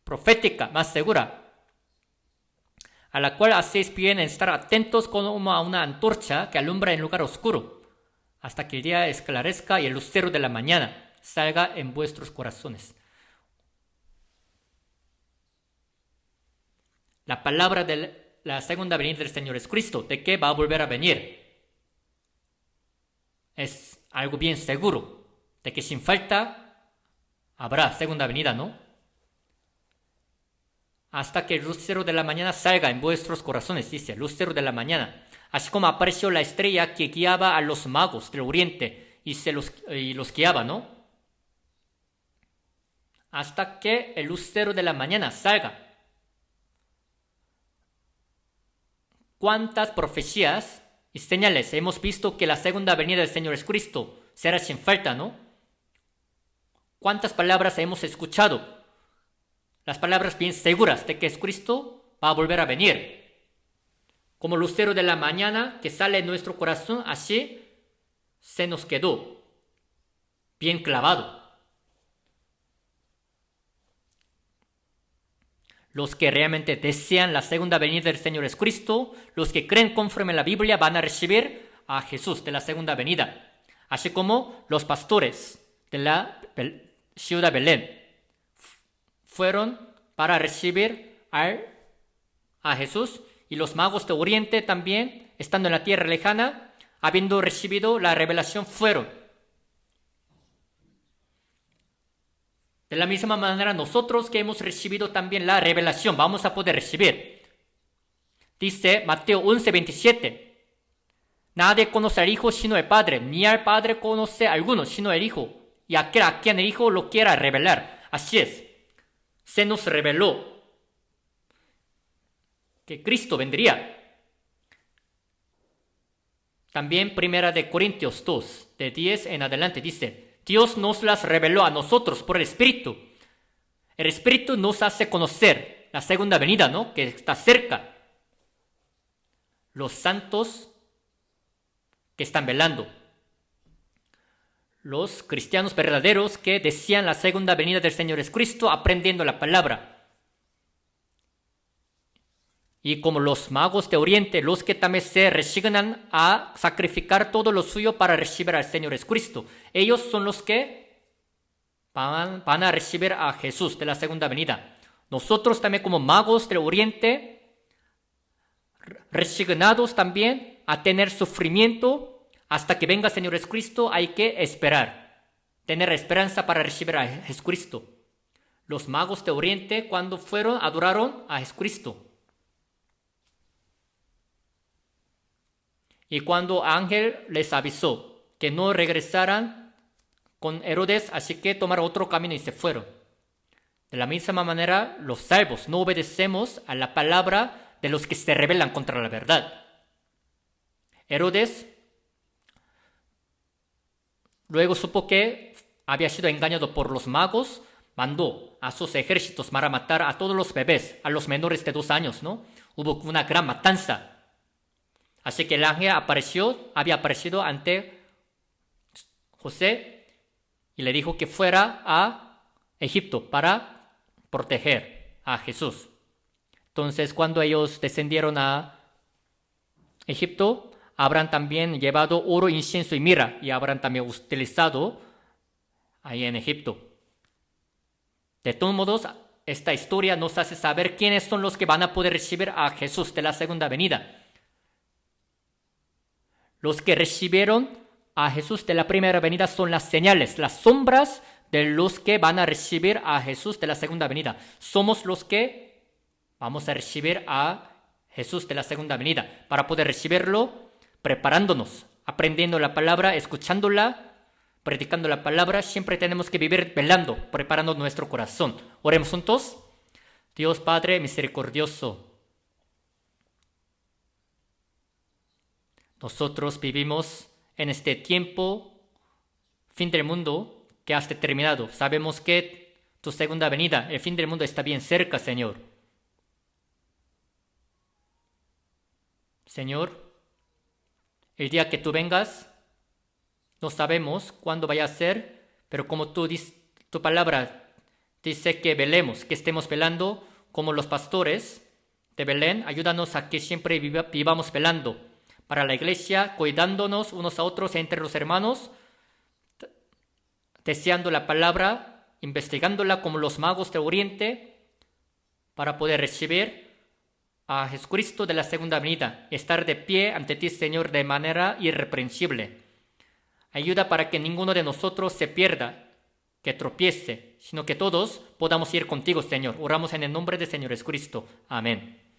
profética más segura, a la cual hacéis bien en estar atentos como a una antorcha que alumbra en lugar oscuro, hasta que el día esclarezca y el lucero de la mañana salga en vuestros corazones. La palabra de la segunda venida del Señor es Cristo, de que va a volver a venir. Es algo bien seguro, de que sin falta habrá segunda venida, ¿no? Hasta que el lucero de la mañana salga en vuestros corazones, dice, lucero de la mañana. Así como apareció la estrella que guiaba a los magos del oriente y los guiaba, ¿no? Hasta que el lucero de la mañana salga. ¿Cuántas profecías y señales hemos visto que la segunda venida del Señor Jesucristo será sin falta, ¿no? ¿Cuántas palabras hemos escuchado? Las palabras bien seguras de que Jesucristo va a volver a venir. Como lucero de la mañana que sale en nuestro corazón, así se nos quedó bien clavado. Los que realmente desean la segunda venida del Señor Jesucristo, los que creen conforme a la Biblia, van a recibir a Jesús de la segunda venida. Así como los pastores de la ciudad de Belén fueron para recibir a Jesús, y los magos de Oriente también, estando en la tierra lejana, habiendo recibido la revelación, fueron. De la misma manera, nosotros que hemos recibido también la revelación, vamos a poder recibir. Dice Mateo 11:27. Nadie conoce al Hijo sino el Padre, ni al Padre conoce a alguno sino el Hijo, y aquel a quien el Hijo lo quiera revelar. Así es, se nos reveló que Cristo vendría. También Primera de Corintios 2, de 10 en adelante dice, Dios nos las reveló a nosotros por el Espíritu. El Espíritu nos hace conocer la segunda venida, ¿no? Que está cerca. Los santos que están velando. Los cristianos verdaderos que desean la segunda venida del Señor Jesucristo, aprendiendo la palabra. Y como los magos de Oriente, los que también se resignan a sacrificar todo lo suyo para recibir al Señor Jesucristo. Ellos son los que van a recibir a Jesús de la segunda venida. Nosotros también como magos del Oriente, resignados también a tener sufrimiento hasta que venga el Señor Jesucristo, hay que esperar. Tener esperanza para recibir a Jesucristo. Los magos de Oriente cuando fueron, adoraron a Jesucristo. Y cuando Ángel les avisó que no regresaran con Herodes, así que tomaron otro camino y se fueron. De la misma manera, los salvos no obedecemos a la palabra de los que se rebelan contra la verdad. Herodes luego supo que había sido engañado por los magos, mandó a sus ejércitos para matar a todos los bebés, a los menores de 2 años, ¿no? Hubo una gran matanza. Así que el ángel había aparecido ante José y le dijo que fuera a Egipto para proteger a Jesús. Entonces, cuando ellos descendieron a Egipto, habrán también llevado oro, incienso y mirra y habrán también utilizado ahí en Egipto. De todos modos, esta historia nos hace saber quiénes son los que van a poder recibir a Jesús de la segunda venida. Los que recibieron a Jesús de la primera venida son las señales, las sombras de los que van a recibir a Jesús de la segunda venida. Somos los que vamos a recibir a Jesús de la segunda venida. Para poder recibirlo, preparándonos, aprendiendo la palabra, escuchándola, predicando la palabra, siempre tenemos que vivir velando, preparando nuestro corazón. Oremos juntos. Dios Padre misericordioso, Nosotros vivimos en este tiempo, fin del mundo, que has determinado. Sabemos que tu segunda venida, el fin del mundo está bien cerca, Señor. Señor, el día que tú vengas, no sabemos cuándo vaya a ser, pero como tu palabra dice que velemos, que estemos velando como los pastores de Belén, ayúdanos a que siempre vivamos velando para la iglesia, cuidándonos unos a otros entre los hermanos, deseando la palabra, investigándola como los magos de Oriente, para poder recibir a Jesucristo de la segunda venida, estar de pie ante ti, Señor, de manera irreprensible. Ayuda para que ninguno de nosotros se pierda, que tropiece, sino que todos podamos ir contigo, Señor. Oramos en el nombre del Señor Jesucristo. Amén.